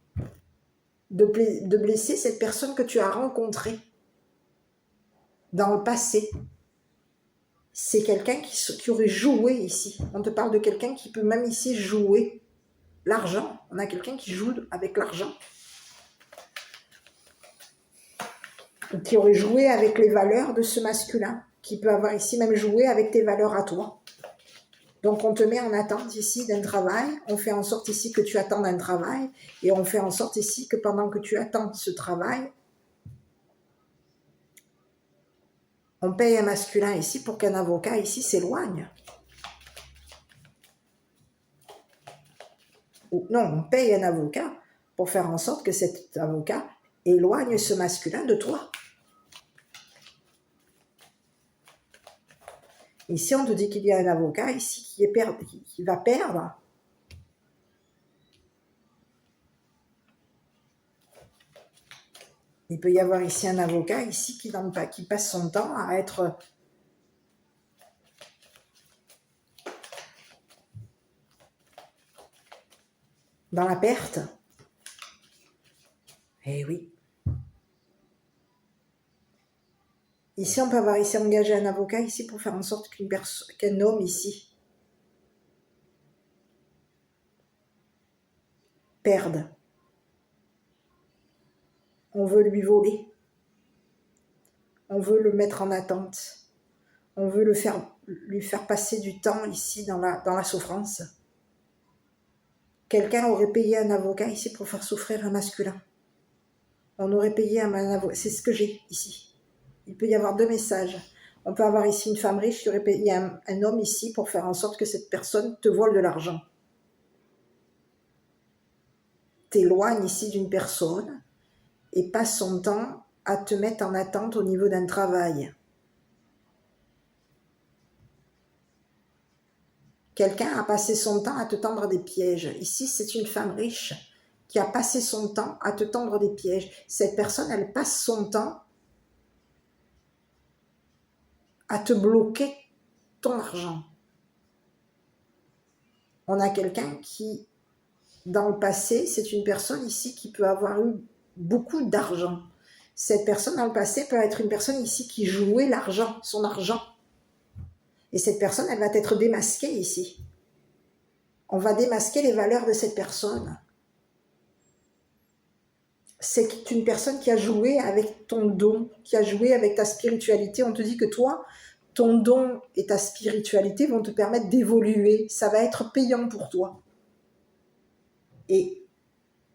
de blesser cette personne que tu as rencontrée dans le passé. C'est quelqu'un qui aurait joué ici. On te parle de quelqu'un qui peut même ici jouer l'argent. On a quelqu'un qui joue avec l'argent. Qui aurait joué avec les valeurs de ce masculin, qui peut avoir ici même joué avec tes valeurs à toi. Donc on te met en attente ici d'un travail, on fait en sorte ici que tu attendes un travail, et on fait en sorte ici que pendant que tu attends ce travail, on paye un masculin ici pour qu'un avocat ici s'éloigne. Non, on paye un avocat pour faire en sorte que cet avocat éloigne ce masculin de toi. Ici, on te dit qu'il y a un avocat ici qui va perdre. Il peut y avoir ici un avocat ici qui passe son temps à être dans la perte. Eh oui. Ici, on peut avoir ici engagé un avocat ici pour faire en sorte qu'un homme ici perde. On veut lui voler. On veut le mettre en attente. On veut lui faire passer du temps ici dans la souffrance. Quelqu'un aurait payé un avocat ici pour faire souffrir un masculin. on aurait payé un avocat. C'est ce que j'ai ici. Il peut y avoir 2 messages. On peut avoir ici une femme riche qui aurait payé un homme ici pour faire en sorte que cette personne te vole de l'argent. T'éloigne ici d'une personne et passe son temps à te mettre en attente au niveau d'un travail. Quelqu'un a passé son temps à te tendre des pièges. Ici, c'est une femme riche qui a passé son temps à te tendre des pièges. Cette personne, elle passe son temps à te bloquer ton argent. On a quelqu'un qui, dans le passé, c'est une personne ici qui peut avoir eu beaucoup d'argent. Cette personne, dans le passé, peut être une personne ici qui jouait l'argent, son argent. Et cette personne, elle va être démasquée ici. On va démasquer les valeurs de cette personne. C'est une personne qui a joué avec ton don, qui a joué avec ta spiritualité. On te dit que toi, ton don et ta spiritualité vont te permettre d'évoluer. Ça va être payant pour toi. Et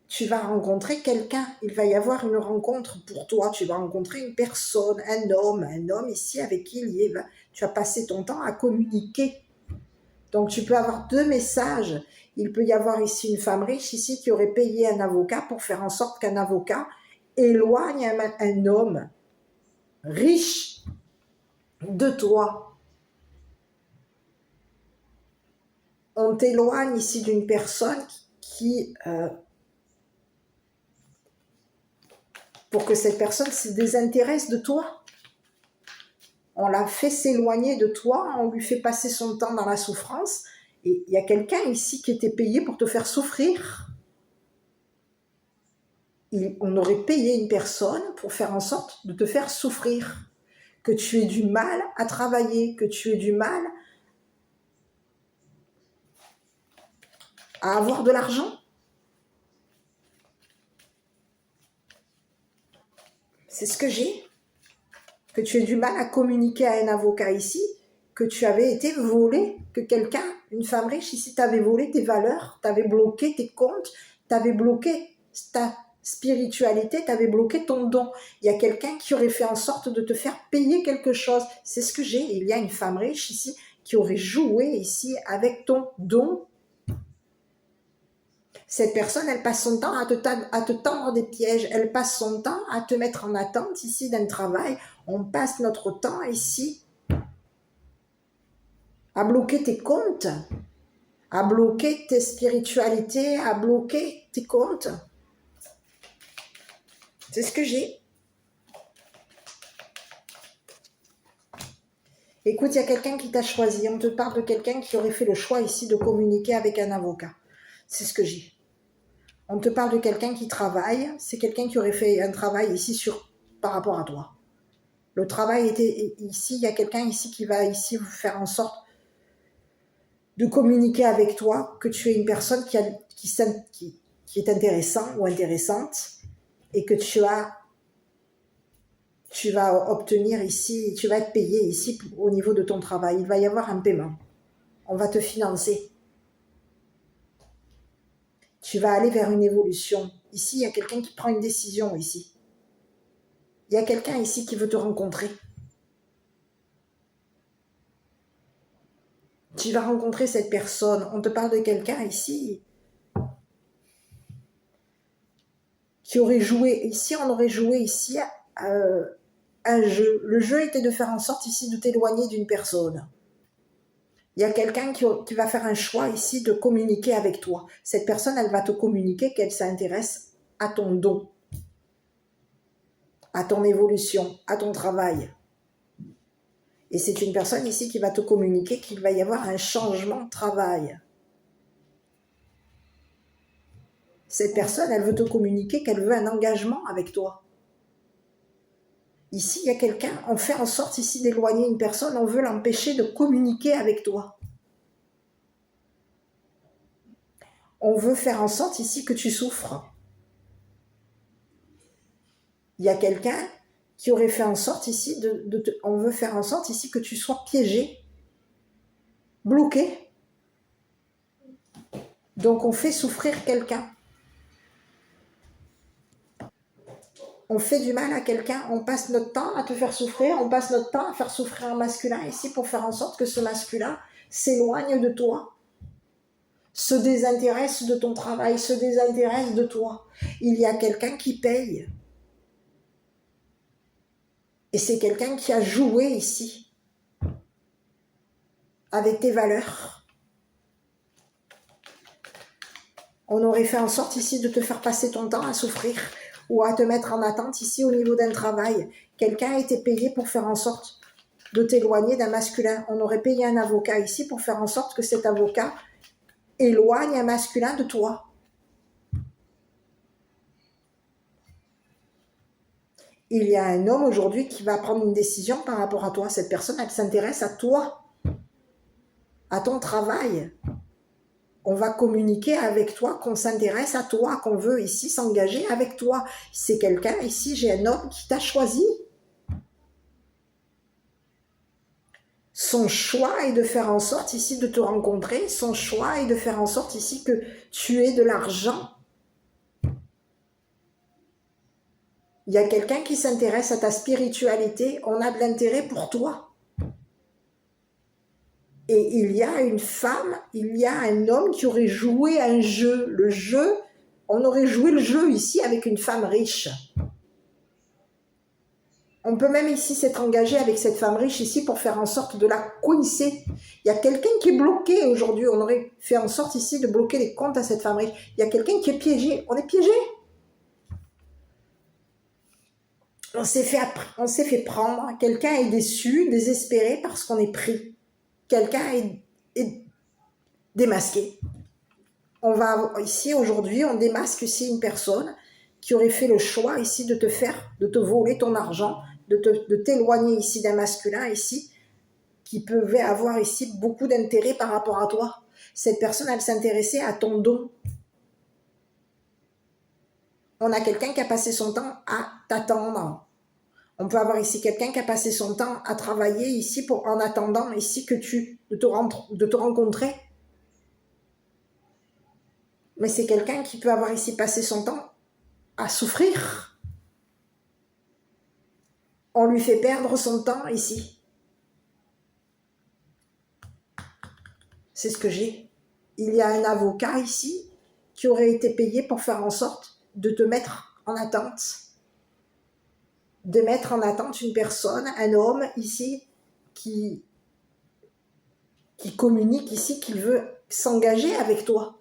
tu vas rencontrer quelqu'un. Il va y avoir une rencontre pour toi. Tu vas rencontrer une personne, un homme ici avec qui tu vas passer ton temps à communiquer. Donc tu peux avoir 2 messages. Il peut y avoir ici une femme riche ici qui aurait payé un avocat pour faire en sorte qu'un avocat éloigne un homme riche de toi. On t'éloigne ici d'une personne qui pour que cette personne se désintéresse de toi. On l'a fait s'éloigner de toi, on lui fait passer son temps dans la souffrance. Et il y a quelqu'un ici qui était payé pour te faire souffrir. On aurait payé une personne pour faire en sorte de te faire souffrir. Que tu aies du mal à travailler, que tu aies du mal à avoir de l'argent. C'est ce que j'ai. Que tu aies du mal à communiquer à un avocat ici, que tu avais été volé, que quelqu'un, une femme riche ici, t'avait volé tes valeurs, t'avait bloqué tes comptes, t'avait bloqué ta spiritualité, t'avait bloqué ton don. Il y a quelqu'un qui aurait fait en sorte de te faire payer quelque chose. C'est ce que j'ai. Il y a une femme riche ici qui aurait joué ici avec ton don. Cette personne, elle passe son temps à te tendre des pièges, elle passe son temps à te mettre en attente ici d'un travail. On passe notre temps ici à bloquer tes comptes, à bloquer tes spiritualités, à bloquer tes comptes. C'est ce que j'ai. Écoute, il y a quelqu'un qui t'a choisi. On te parle de quelqu'un qui aurait fait le choix ici de communiquer avec un avocat. C'est ce que j'ai. On te parle de quelqu'un qui travaille. C'est quelqu'un qui aurait fait un travail ici par rapport à toi. Le travail était ici. Il y a quelqu'un ici qui va ici vous faire en sorte de communiquer avec toi, que tu es une personne qui est intéressant ou intéressante et que tu vas obtenir ici, tu vas être payé ici au niveau de ton travail. Il va y avoir un paiement. On va te financer. Tu vas aller vers une évolution. Ici, il y a quelqu'un qui prend une décision ici. Il y a quelqu'un ici qui veut te rencontrer. Tu vas rencontrer cette personne. On te parle de quelqu'un ici qui aurait joué. Ici, on aurait joué ici un jeu. Le jeu était de faire en sorte ici de t'éloigner d'une personne. Il y a quelqu'un qui va faire un choix ici de communiquer avec toi. Cette personne, elle va te communiquer qu'elle s'intéresse à ton don, à ton évolution, à ton travail. Et c'est une personne ici qui va te communiquer qu'il va y avoir un changement de travail. Cette personne, elle veut te communiquer qu'elle veut un engagement avec toi. Ici, il y a quelqu'un, on fait en sorte ici d'éloigner une personne, on veut l'empêcher de communiquer avec toi. On veut faire en sorte ici que tu souffres. Il y a quelqu'un qui aurait fait en sorte ici, on veut faire en sorte ici que tu sois piégé, bloqué. Donc on fait souffrir quelqu'un. on fait du mal à quelqu'un, on passe notre temps à te faire souffrir, on passe notre temps à faire souffrir un masculin ici pour faire en sorte que ce masculin s'éloigne de toi, se désintéresse de ton travail, se désintéresse de toi. Il y a quelqu'un qui paye. Et c'est quelqu'un qui a joué ici avec tes valeurs. On aurait fait en sorte ici de te faire passer ton temps à souffrir ou à te mettre en attente ici au niveau d'un travail. Quelqu'un a été payé pour faire en sorte de t'éloigner d'un masculin. On aurait payé un avocat ici pour faire en sorte que cet avocat éloigne un masculin de toi. Il y a un homme aujourd'hui qui va prendre une décision par rapport à toi. Cette personne, elle s'intéresse à toi, à ton travail. On va communiquer avec toi, qu'on s'intéresse à toi, qu'on veut ici s'engager avec toi. C'est quelqu'un, ici, j'ai un homme qui t'a choisi. Son choix est de faire en sorte ici de te rencontrer. Son choix est de faire en sorte ici que tu aies de l'argent. Il y a quelqu'un qui s'intéresse à ta spiritualité. On a de l'intérêt pour toi. Et il y a une femme, il y a un homme qui aurait joué un jeu. Le jeu, on aurait joué le jeu ici avec une femme riche. On peut même ici s'être engagé avec cette femme riche ici pour faire en sorte de la coincer. Il y a quelqu'un qui est bloqué aujourd'hui. On aurait fait en sorte ici de bloquer les comptes à cette femme riche. Il y a quelqu'un qui est piégé. On est piégé. On s'est fait prendre. Quelqu'un est déçu, désespéré parce qu'on est pris. Quelqu'un est démasqué. On va ici aujourd'hui, on démasque ici une personne qui aurait fait le choix ici de te voler ton argent, de t'éloigner ici d'un masculin ici, qui pouvait avoir ici beaucoup d'intérêt par rapport à toi. Cette personne, elle s'intéressait à ton don. On a quelqu'un qui a passé son temps à t'attendre. On peut avoir ici quelqu'un qui a passé son temps à travailler ici en attendant ici de te rencontrer. Mais c'est quelqu'un qui peut avoir ici passé son temps à souffrir. On lui fait perdre son temps ici. C'est ce que j'ai. Il y a un avocat ici qui aurait été payé pour faire en sorte de te mettre en attente. De mettre en attente une personne, un homme ici qui communique ici, qui veut s'engager avec toi.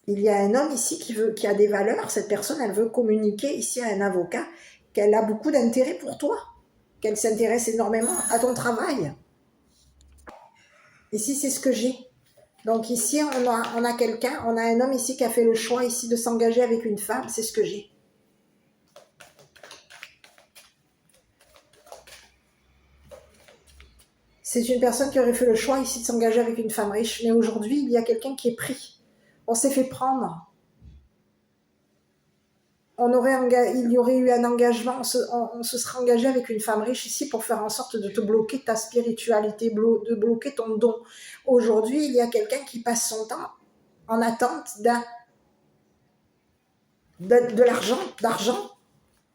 Il y a un homme ici qui a des valeurs. Cette personne, elle veut communiquer ici à un avocat qu'elle a beaucoup d'intérêt pour toi, qu'elle s'intéresse énormément à ton travail. Ici, c'est ce que j'ai. Donc ici, on a un homme ici qui a fait le choix ici de s'engager avec une femme. C'est ce que j'ai. C'est une personne qui aurait fait le choix ici de s'engager avec une femme riche. Mais aujourd'hui, il y a quelqu'un qui est pris. On s'est fait prendre. Il y aurait eu un engagement, on se serait engagé avec une femme riche ici pour faire en sorte de te bloquer ta spiritualité, de bloquer ton don. Aujourd'hui, il y a quelqu'un qui passe son temps en attente d'argent.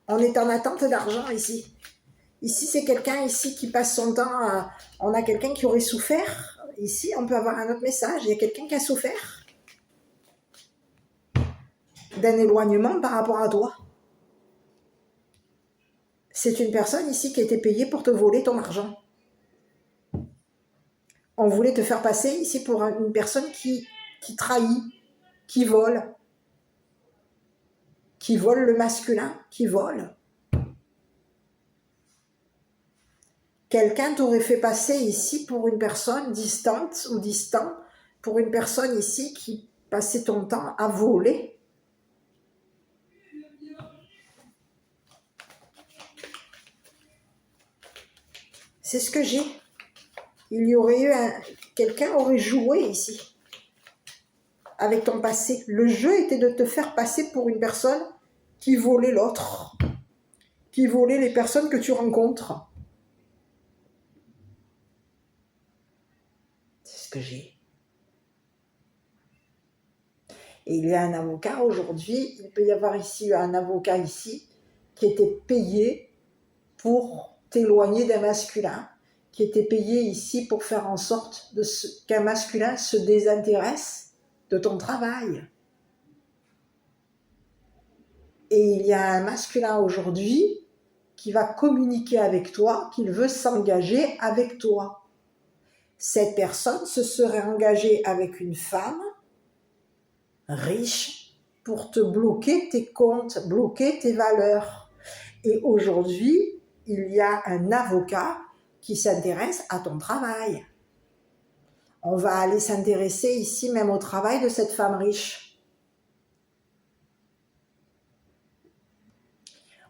On est en attente d'argent ici. Ici, c'est quelqu'un ici qui passe son temps on a quelqu'un qui aurait souffert. Ici, on peut avoir un autre message. Il y a quelqu'un qui a souffert d'un éloignement par rapport à toi. C'est une personne ici qui a été payée pour te voler ton argent. On voulait te faire passer ici pour une personne qui trahit, qui vole le masculin, qui vole. Quelqu'un t'aurait fait passer ici pour une personne distante ou distant, pour une personne ici qui passait ton temps à voler. C'est ce que j'ai. Il y aurait eu quelqu'un aurait joué ici avec ton passé. Le jeu était de te faire passer pour une personne qui volait l'autre, qui volait les personnes que tu rencontres. C'est ce que j'ai. Et il y a un avocat aujourd'hui, il peut y avoir ici un avocat ici qui était payé pour t'éloigner d'un masculin, qui était payé ici pour faire en sorte qu'un masculin se désintéresse de ton travail. Et il y a un masculin aujourd'hui qui va communiquer avec toi, qu'il veut s'engager avec toi. Cette personne se serait engagée avec une femme riche pour te bloquer tes comptes, bloquer tes valeurs. Et aujourd'hui, il y a un avocat qui s'intéresse à ton travail. On va aller s'intéresser ici même au travail de cette femme riche.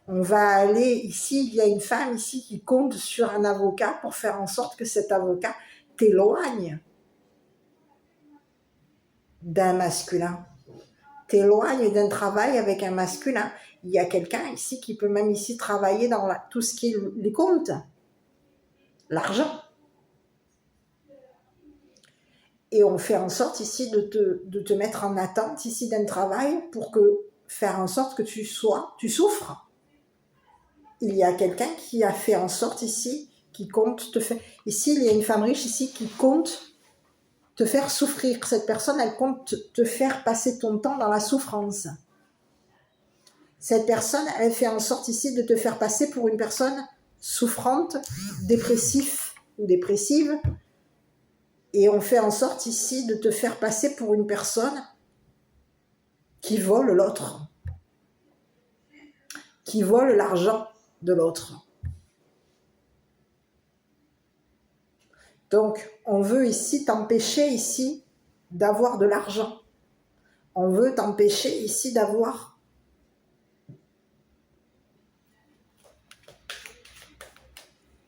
On va aller ici, il y a une femme ici qui compte sur un avocat pour faire en sorte que cet avocat t'éloigne d'un masculin, t'éloigne d'un travail avec un masculin. Il y a quelqu'un ici qui peut même ici travailler dans tout ce qui est les comptes, l'argent. Et on fait en sorte ici de te mettre en attente ici d'un travail pour faire en sorte que tu souffres. Il y a quelqu'un qui a fait en sorte ici, qui compte te faire... Ici, il y a une femme riche ici qui compte te faire souffrir. Cette personne, elle compte te faire passer ton temps dans la souffrance. Cette personne, elle fait en sorte ici de te faire passer pour une personne souffrante, dépressif ou dépressive. Et on fait en sorte ici de te faire passer pour une personne qui vole l'autre, qui vole l'argent de l'autre. Donc, on veut ici t'empêcher ici d'avoir de l'argent. On veut t'empêcher ici d'avoir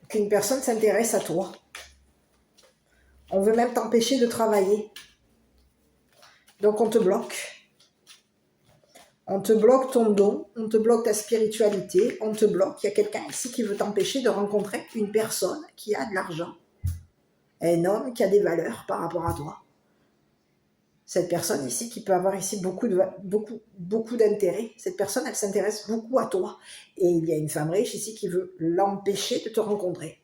qu'une personne s'intéresse à toi. On veut même t'empêcher de travailler. Donc, on te bloque. On te bloque ton don, on te bloque ta spiritualité, on te bloque. Il y a quelqu'un ici qui veut t'empêcher de rencontrer une personne qui a de l'argent. Un homme qui a des valeurs par rapport à toi. Cette personne ici qui peut avoir ici beaucoup d'intérêt. Cette personne, elle s'intéresse beaucoup à toi. Et il y a une femme riche ici qui veut l'empêcher de te rencontrer.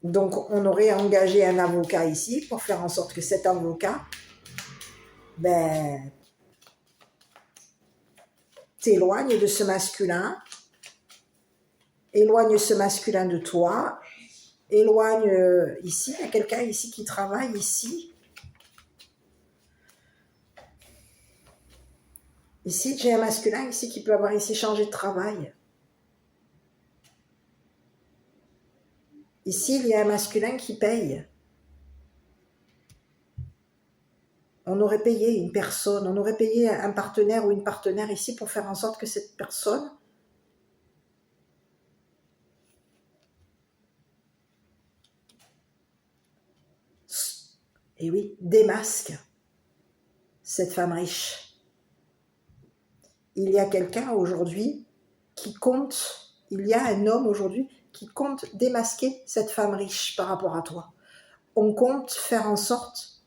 Donc, on aurait engagé un avocat ici pour faire en sorte que cet avocat, t'éloigne de ce masculin, éloigne ce masculin de toi, éloigne ici, il y a quelqu'un ici qui travaille ici. Ici, j'ai un masculin ici qui peut avoir ici changé de travail. Ici, il y a un masculin qui paye. On aurait payé une personne, on aurait payé un partenaire ou une partenaire ici pour faire en sorte que cette personne démasque cette femme riche. Il y a quelqu'un aujourd'hui qui compte, il y a un homme aujourd'hui qui compte démasquer cette femme riche par rapport à toi. On compte faire en sorte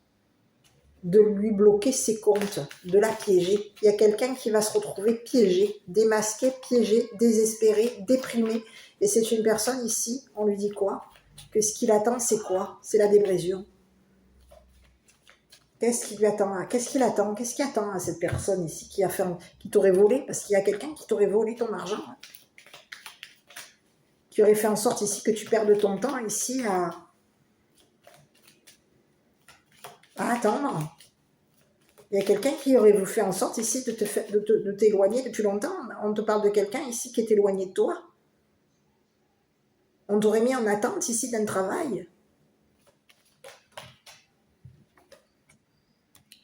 de lui bloquer ses comptes, de la piéger. Il y a quelqu'un qui va se retrouver piégé, démasqué, piégé, désespéré, déprimé. Et c'est une personne ici, on lui dit quoi? Que ce qu'il attend, c'est quoi? C'est la dépression. Qu'est-ce qui lui attend? Qu'est-ce qu'il attend? Qu'est-ce qui attend à cette personne ici qui t'aurait volé? Parce qu'il y a quelqu'un qui t'aurait volé ton argent. Qui aurait fait en sorte ici que tu perdes ton temps ici à attendre. Il y a quelqu'un qui aurait fait en sorte ici de t'éloigner depuis longtemps. On te parle de quelqu'un ici qui est éloigné de toi. On t'aurait mis en attente ici d'un travail.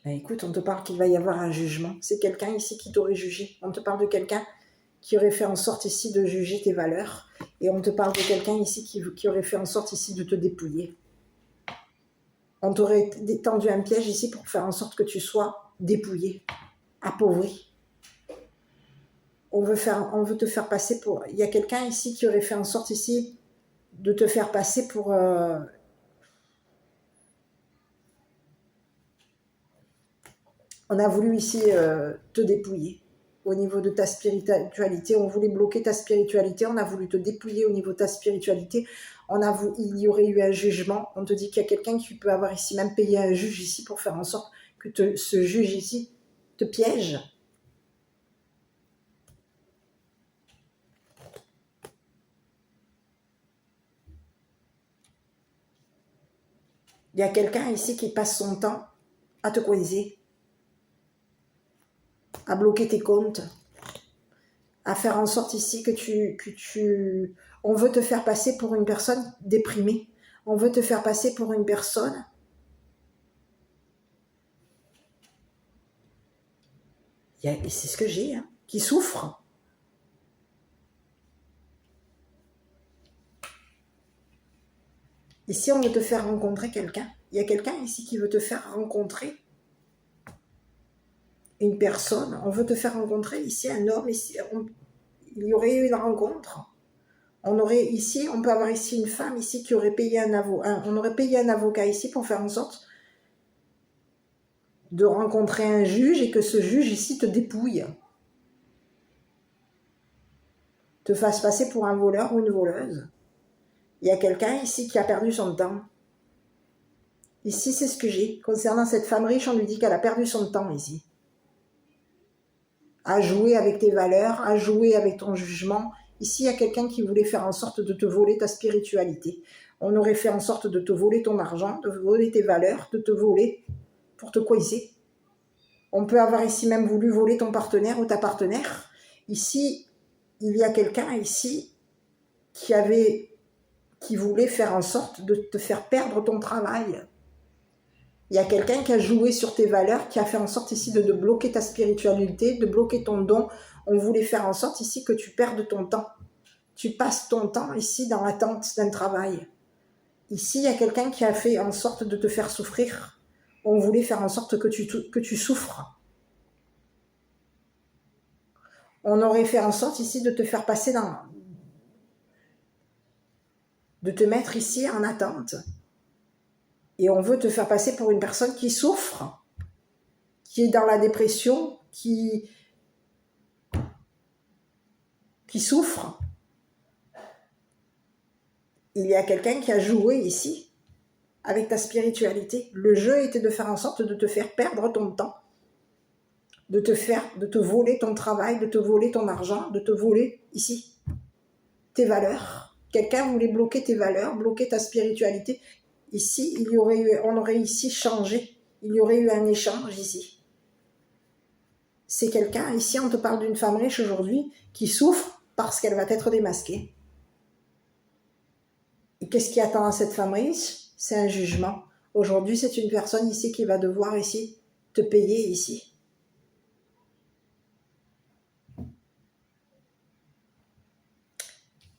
Écoute, on te parle qu'il va y avoir un jugement. C'est quelqu'un ici qui t'aurait jugé. On te parle de quelqu'un qui aurait fait en sorte ici de juger tes valeurs. Et on te parle de quelqu'un ici qui aurait fait en sorte ici de te dépouiller. On t'aurait tendu un piège ici pour faire en sorte que tu sois dépouillé, appauvri. On veut te faire passer pour... Il y a quelqu'un ici qui aurait fait en sorte ici de te faire passer pour On a voulu ici te dépouiller au niveau de ta spiritualité. On voulait bloquer ta spiritualité. On a voulu te dépouiller au niveau de ta spiritualité. Il y aurait eu un jugement. On te dit qu'il y a quelqu'un qui peut avoir ici même payé un juge ici pour faire en sorte que ce juge ici te piège. Il y a quelqu'un ici qui passe son temps à te coiser, à bloquer tes comptes, à faire en sorte ici que on veut te faire passer pour une personne déprimée. On veut te faire passer pour une personne c'est ce que j'ai, hein, qui souffre. Ici, on veut te faire rencontrer quelqu'un. Il y a quelqu'un ici qui veut te faire rencontrer une personne. On veut te faire rencontrer ici un homme. Ici, il y aurait eu une rencontre. On peut avoir ici une femme ici qui aurait payé un avocat. On aurait payé un avocat ici pour faire en sorte de rencontrer un juge et que ce juge ici te dépouille. Te fasse passer pour un voleur ou une voleuse. Il y a quelqu'un ici qui a perdu son temps. Ici, c'est ce que j'ai. Concernant cette femme riche, on lui dit qu'elle a perdu son temps ici. À jouer avec tes valeurs, à jouer avec ton jugement. Ici, il y a quelqu'un qui voulait faire en sorte de te voler ta spiritualité. On aurait fait en sorte de te voler ton argent, de voler tes valeurs, de te voler pour te coiser. On peut avoir ici même voulu voler ton partenaire ou ta partenaire. Ici, il y a quelqu'un ici qui voulait faire en sorte de te faire perdre ton travail. Il y a quelqu'un qui a joué sur tes valeurs, qui a fait en sorte ici de bloquer ta spiritualité, de bloquer ton don. On voulait faire en sorte ici que tu perdes ton temps. Tu passes ton temps ici dans l'attente d'un travail. Ici, il y a quelqu'un qui a fait en sorte de te faire souffrir. On voulait faire en sorte que tu souffres. On aurait fait en sorte ici de te faire passer de te mettre ici en attente. Et on veut te faire passer pour une personne qui souffre, qui est dans la dépression, qui souffre. Il y a quelqu'un qui a joué ici avec ta spiritualité. Le jeu était de faire en sorte de te faire perdre ton temps, de te voler ton travail, de te voler ton argent, de te voler ici tes valeurs. Quelqu'un voulait bloquer tes valeurs, bloquer ta spiritualité. Ici, on aurait ici changé. Il y aurait eu un échange ici. C'est quelqu'un, ici on te parle d'une femme riche aujourd'hui qui souffre parce qu'elle va être démasquée. Et qu'est-ce qui attend à cette femme riche? C'est un jugement. Aujourd'hui, c'est une personne ici qui va devoir ici te payer ici.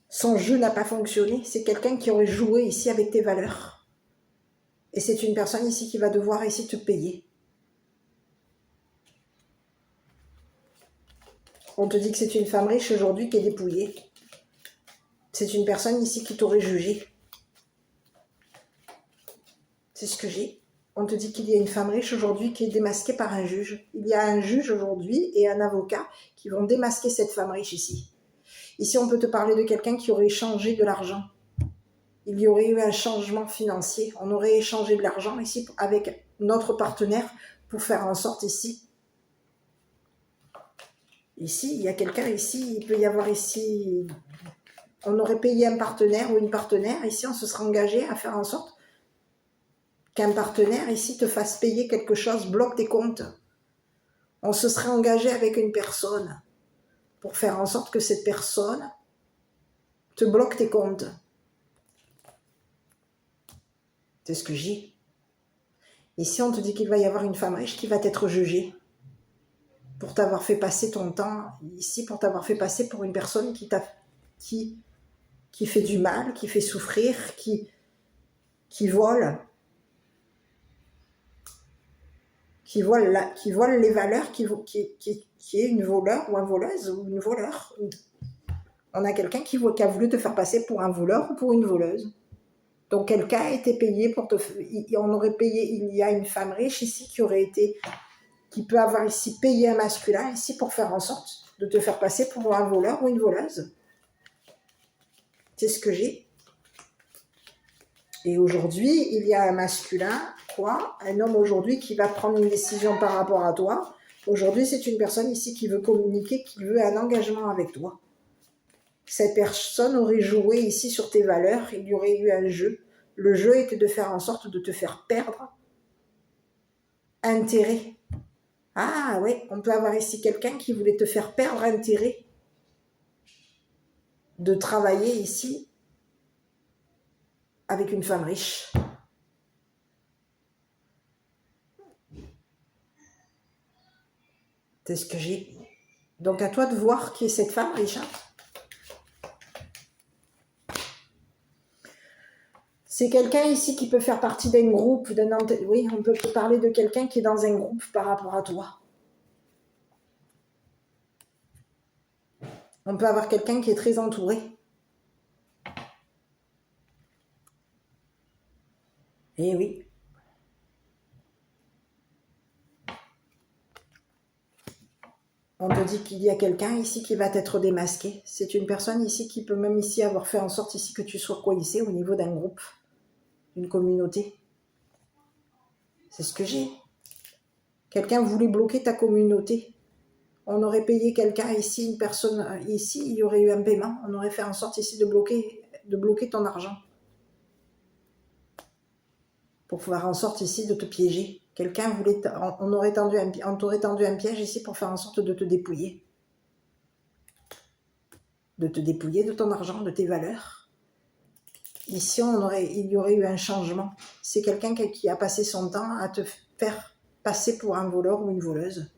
Son jeu n'a pas fonctionné. C'est quelqu'un qui aurait joué ici avec tes valeurs. Et c'est une personne ici qui va devoir ici te payer. On te dit que c'est une femme riche aujourd'hui qui est dépouillée. C'est une personne ici qui t'aurait jugé. C'est ce que j'ai. On te dit qu'il y a une femme riche aujourd'hui qui est démasquée par un juge. Il y a un juge aujourd'hui et un avocat qui vont démasquer cette femme riche ici. Ici, on peut te parler de quelqu'un qui aurait échangé de l'argent. Il y aurait eu un changement financier. On aurait échangé de l'argent ici avec notre partenaire pour faire en sorte ici. Ici, il y a quelqu'un ici, il peut y avoir ici... On aurait payé un partenaire ou une partenaire. Ici, on se serait engagé à faire en sorte qu'un partenaire ici te fasse payer quelque chose, bloque tes comptes. On se serait engagé avec une personne pour faire en sorte que cette personne te bloque tes comptes. C'est ce que j'ai. Ici, on te dit qu'il va y avoir une femme riche qui va t'être jugée pour t'avoir fait passer ton temps ici, pour t'avoir fait passer pour une personne qui fait du mal, qui fait souffrir, qui vole. Qui vole les valeurs, qui est une voleur ou un voleuse ou une voleur. On a quelqu'un qui a voulu te faire passer pour un voleur ou pour une voleuse. Donc quelqu'un a été payé pour on aurait payé, il y a une femme riche ici qui aurait qui peut avoir ici payé un masculin ici pour faire en sorte de te faire passer pour un voleur ou une voleuse. C'est ce que j'ai. Et aujourd'hui, il y a un masculin, quoi, un homme aujourd'hui qui va prendre une décision par rapport à toi. Aujourd'hui, c'est une personne ici qui veut communiquer, qui veut un engagement avec toi. Cette personne aurait joué ici sur tes valeurs, il y aurait eu un jeu. Le jeu était de faire en sorte de te faire perdre intérêt. Ah oui, on peut avoir ici quelqu'un qui voulait te faire perdre intérêt de travailler ici avec une femme riche. C'est ce que j'ai. Donc à toi de voir qui est cette femme riche. C'est quelqu'un ici qui peut faire partie d'un groupe, oui, on peut parler de quelqu'un qui est dans un groupe par rapport à toi. On peut avoir quelqu'un qui est très entouré. Eh oui. On te dit qu'il y a quelqu'un ici qui va t'être démasqué. C'est une personne ici qui peut même ici avoir fait en sorte ici que tu sois coincé au niveau d'un groupe, d'une communauté. C'est ce que j'ai. Quelqu'un voulait bloquer ta communauté. On aurait payé quelqu'un ici, une personne ici, il y aurait eu un paiement. On aurait fait en sorte ici de bloquer ton argent. Pour faire en sorte ici de te piéger. Quelqu'un voulait, on t'aurait tendu un piège ici pour faire en sorte de te dépouiller. De te dépouiller de ton argent, de tes valeurs. Ici, il y aurait eu un changement. C'est quelqu'un qui a passé son temps à te faire passer pour un voleur ou une voleuse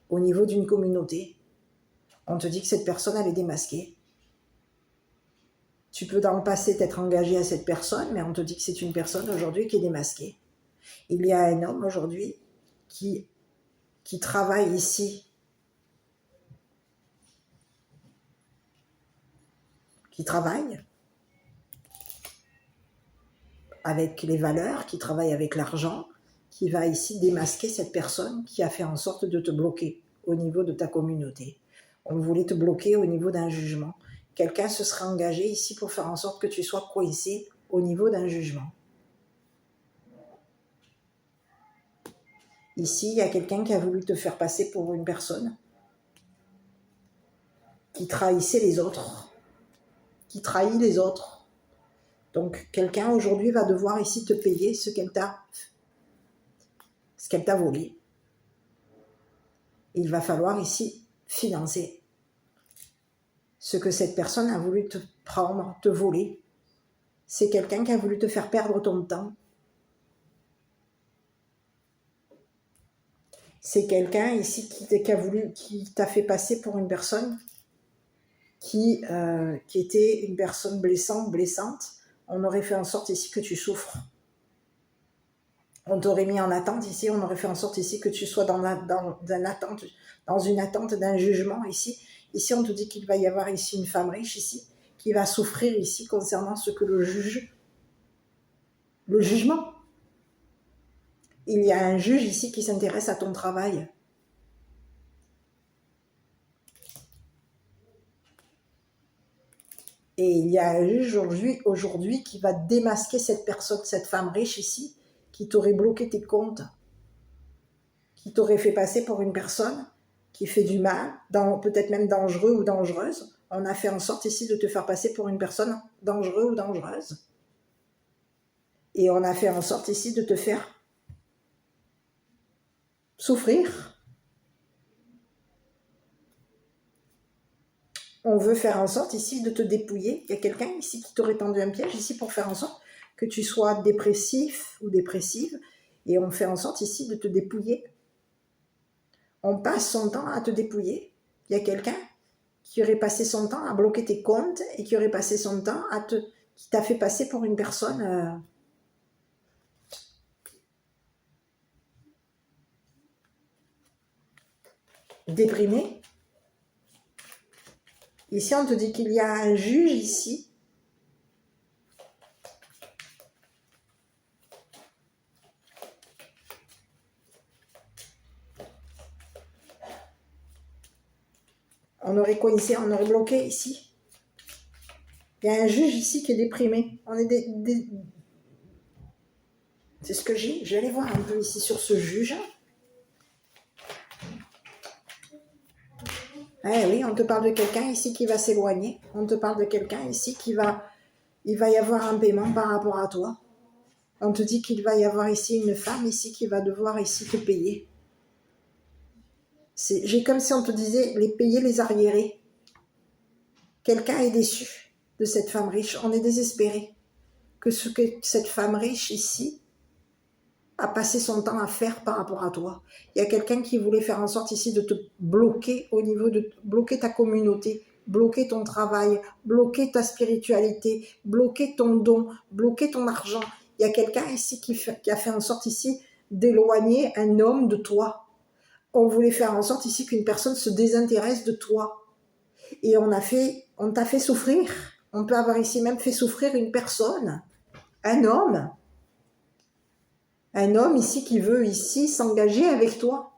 au niveau d'une communauté. On te dit que cette personne, elle est démasquée. Tu peux dans le passé t'être engagé à cette personne, mais on te dit que c'est une personne aujourd'hui qui est démasquée. Il y a un homme aujourd'hui qui travaille ici, qui travaille avec les valeurs, qui travaille avec l'argent, qui va ici démasquer cette personne qui a fait en sorte de te bloquer au niveau de ta communauté. On voulait te bloquer au niveau d'un jugement. Quelqu'un se serait engagé ici pour faire en sorte que tu sois coincé au niveau d'un jugement. Ici, il y a quelqu'un qui a voulu te faire passer pour une personne qui trahissait les autres, qui trahit les autres. Donc, quelqu'un aujourd'hui va devoir ici te payer ce qu'elle t'a volé. Il va falloir ici financer ce que cette personne a voulu te prendre, te voler. C'est quelqu'un qui a voulu te faire perdre ton temps. C'est quelqu'un ici qui t'a fait passer pour une personne qui était une personne blessante. On aurait fait en sorte ici que tu souffres. On t'aurait mis en attente ici, on aurait fait en sorte ici que tu sois dans une attente d'un jugement ici. Ici, on te dit qu'il va y avoir ici une femme riche ici, qui va souffrir ici concernant ce que le jugement. Il y a un juge ici qui s'intéresse à ton travail. Et il y a un juge aujourd'hui qui va démasquer cette personne, cette femme riche ici, qui t'aurait bloqué tes comptes, qui t'aurait fait passer pour une personne qui fait du mal, peut-être même dangereux ou dangereuse. On a fait en sorte ici de te faire passer pour une personne dangereuse ou dangereuse. Et on a fait en sorte ici de te faire souffrir. On veut faire en sorte ici de te dépouiller. Il y a quelqu'un ici qui t'aurait tendu un piège ici pour faire en sorte que tu sois dépressif ou dépressive. Et on fait en sorte ici de te dépouiller. On passe son temps à te dépouiller. Il y a quelqu'un qui aurait passé son temps à bloquer tes comptes et qui aurait passé son temps qui t'a fait passer pour une personne déprimée. Ici, on te dit qu'il y a un juge ici On aurait coincé, on aurait bloqué ici. Il y a un juge ici qui est déprimé. On est C'est ce que j'ai. Je vais aller voir un peu ici sur ce juge. Eh oui, on te parle de quelqu'un ici qui va s'éloigner. On te parle de quelqu'un ici qui va... Il va y avoir un paiement par rapport à toi. On te dit qu'il va y avoir ici une femme ici qui va devoir ici te payer. J'ai comme si on te disait les payer les arriérés. Quelqu'un est déçu de cette femme riche. On est désespéré que ce que cette femme riche ici a passé son temps à faire par rapport à toi. Il y a quelqu'un qui voulait faire en sorte ici de te bloquer au niveau de bloquer ta communauté, bloquer ton travail, bloquer ta spiritualité, bloquer ton don, bloquer ton argent. Il y a quelqu'un ici qui a fait en sorte ici d'éloigner un homme de toi. On voulait faire en sorte ici qu'une personne se désintéresse de toi. Et on t'a fait souffrir. On peut avoir ici même fait souffrir une personne, un homme ici qui veut ici s'engager avec toi.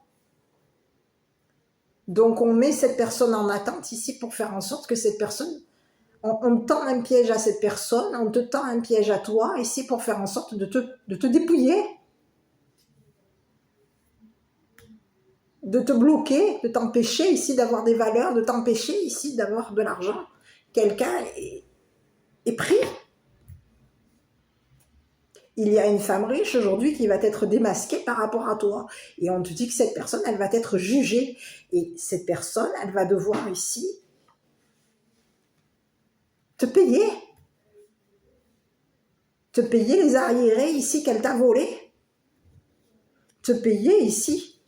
Donc on met cette personne en attente ici pour faire en sorte que cette personne, on tend un piège à cette personne, on te tend un piège à toi ici pour faire en sorte de te dépouiller, de te bloquer, de t'empêcher ici d'avoir des valeurs, de t'empêcher ici d'avoir de l'argent. Quelqu'un est pris. Il y a une femme riche aujourd'hui qui va être démasquée par rapport à toi. Et on te dit que cette personne, elle va être jugée. Et cette personne, elle va devoir ici te payer. Te payer les arriérés ici qu'elle t'a volé. Te payer ici.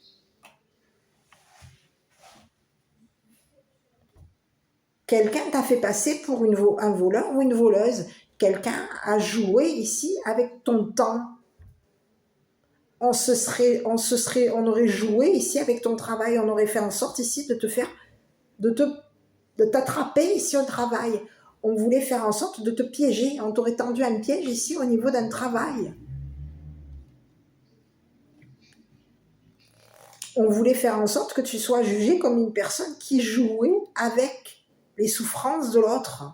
Quelqu'un t'a fait passer pour un voleur ou une voleuse. Quelqu'un a joué ici avec ton temps. On aurait joué ici avec ton travail. On aurait fait en sorte ici de t'attraper ici au travail. On voulait faire en sorte de te piéger. On t'aurait tendu un piège ici au niveau d'un travail. On voulait faire en sorte que tu sois jugé comme une personne qui jouait avec les souffrances de l'autre.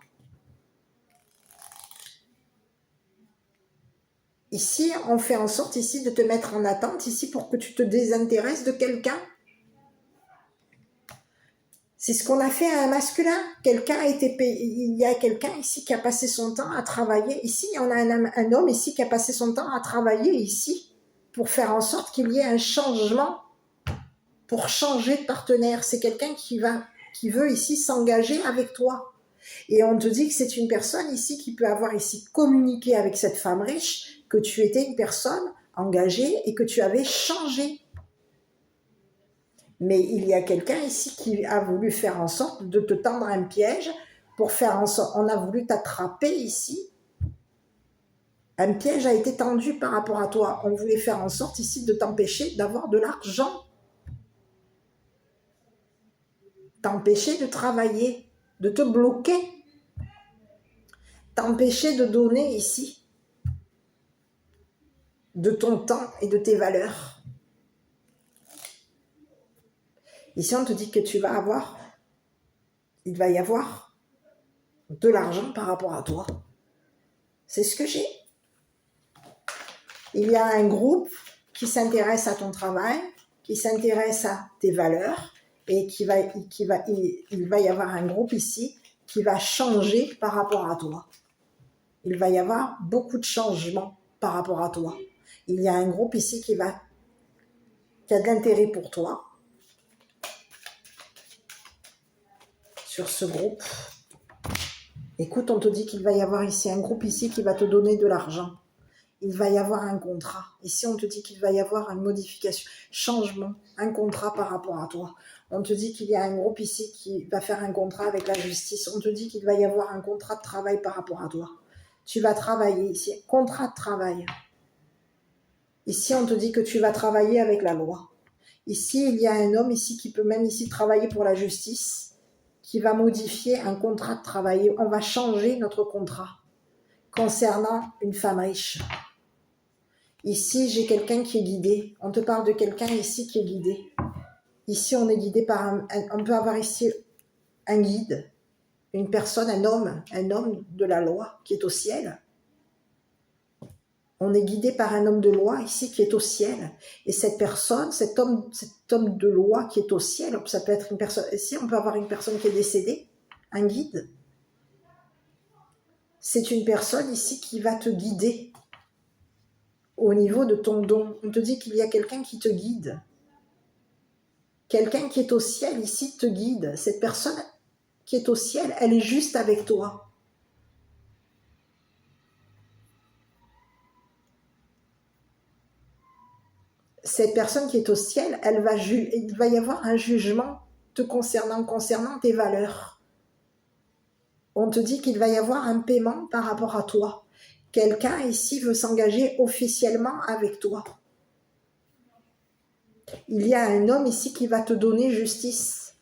Ici, on fait en sorte ici de te mettre en attente ici pour que tu te désintéresses de quelqu'un. C'est ce qu'on a fait à un masculin. Quelqu'un a été payé. Il y a quelqu'un ici qui a passé son temps à travailler. Ici, on a un homme ici qui a passé son temps à travailler ici pour faire en sorte qu'il y ait un changement, pour changer de partenaire. C'est quelqu'un qui veut ici s'engager avec toi. Et on te dit que c'est une personne ici qui peut avoir ici communiqué avec cette femme riche, que tu étais une personne engagée et que tu avais changé. Mais il y a quelqu'un ici qui a voulu faire en sorte de te tendre un piège pour faire en sorte, on a voulu t'attraper ici. Un piège a été tendu par rapport à toi. On voulait faire en sorte ici de t'empêcher d'avoir de l'argent. T'empêcher de travailler, de te bloquer. T'empêcher de donner ici de ton temps et de tes valeurs. Ici, on te dit que il va y avoir de l'argent par rapport à toi. C'est ce que j'ai. Il y a un groupe qui s'intéresse à ton travail, qui s'intéresse à tes valeurs, et il va y avoir un groupe ici qui va changer par rapport à toi. Il va y avoir beaucoup de changements par rapport à toi. Il y a un groupe ici qui a de l'intérêt pour toi. Sur ce groupe, écoute, on te dit qu'il va y avoir ici un groupe ici qui va te donner de l'argent. Il va y avoir un contrat. Ici, on te dit qu'il va y avoir une modification, changement, un contrat par rapport à toi. On te dit qu'il y a un groupe ici qui va faire un contrat avec la justice. On te dit qu'il va y avoir un contrat de travail par rapport à toi. Tu vas travailler ici, contrat de travail. Ici, on te dit que tu vas travailler avec la loi. Ici, il y a un homme ici qui peut même ici travailler pour la justice, qui va modifier un contrat de travail. On va changer notre contrat concernant une femme riche. Ici, j'ai quelqu'un qui est guidé. On te parle de quelqu'un ici qui est guidé. Ici, on est guidé par on peut avoir ici un guide, une personne, un homme de la loi qui est au ciel. On est guidé par un homme de loi ici qui est au ciel. Et cette personne, cet homme de loi qui est au ciel, ça peut être une personne, ici on peut avoir une personne qui est décédée, un guide. C'est une personne ici qui va te guider au niveau de ton don. On te dit qu'il y a quelqu'un qui te guide. Quelqu'un qui est au ciel ici te guide. Cette personne qui est au ciel, elle est juste avec toi. Cette personne qui est au ciel, il va y avoir un jugement te concernant tes valeurs. On te dit qu'il va y avoir un paiement par rapport à toi. Quelqu'un ici veut s'engager officiellement avec toi. Il y a un homme ici qui va te donner justice.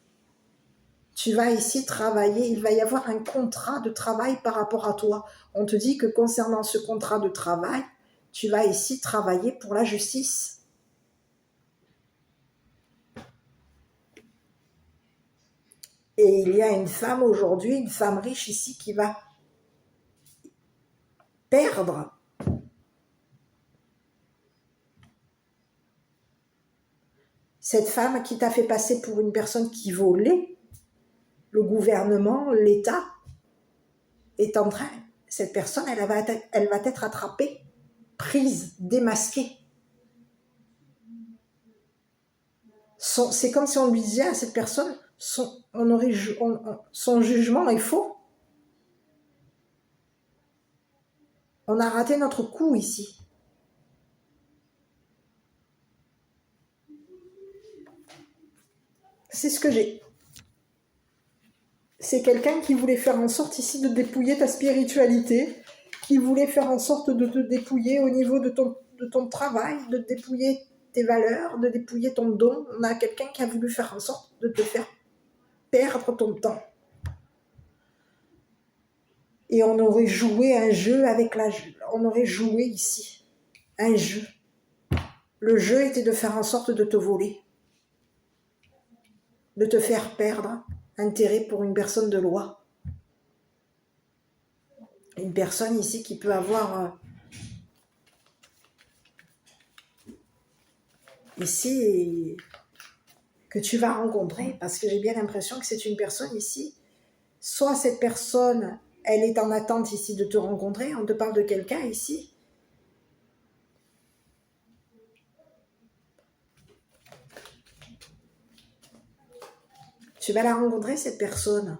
Tu vas ici travailler, il va y avoir un contrat de travail par rapport à toi. On te dit que concernant ce contrat de travail, tu vas ici travailler pour la justice. Et il y a une femme aujourd'hui, une femme riche ici qui va perdre cette femme qui t'a fait passer pour une personne qui volait. Le gouvernement, l'État est en train, cette personne, elle va être attrapée, prise, démasquée. C'est comme si on lui disait à cette personne, son jugement est faux. On a raté notre coup ici. C'est ce que j'ai. C'est quelqu'un qui voulait faire en sorte ici de dépouiller ta spiritualité, qui voulait faire en sorte de te dépouiller au niveau de ton travail, de dépouiller tes valeurs, de dépouiller ton don. On a quelqu'un qui a voulu faire en sorte de te faire perdre ton temps. Et on aurait joué un jeu on aurait joué ici un jeu. Le jeu était de faire en sorte de te voler, de te faire perdre intérêt pour une personne de loi. Une personne ici qui peut avoir ici que tu vas rencontrer, parce que j'ai bien l'impression que c'est une personne ici. Soit cette personne, elle est en attente ici de te rencontrer, on te parle de quelqu'un ici. Tu vas la rencontrer, cette personne.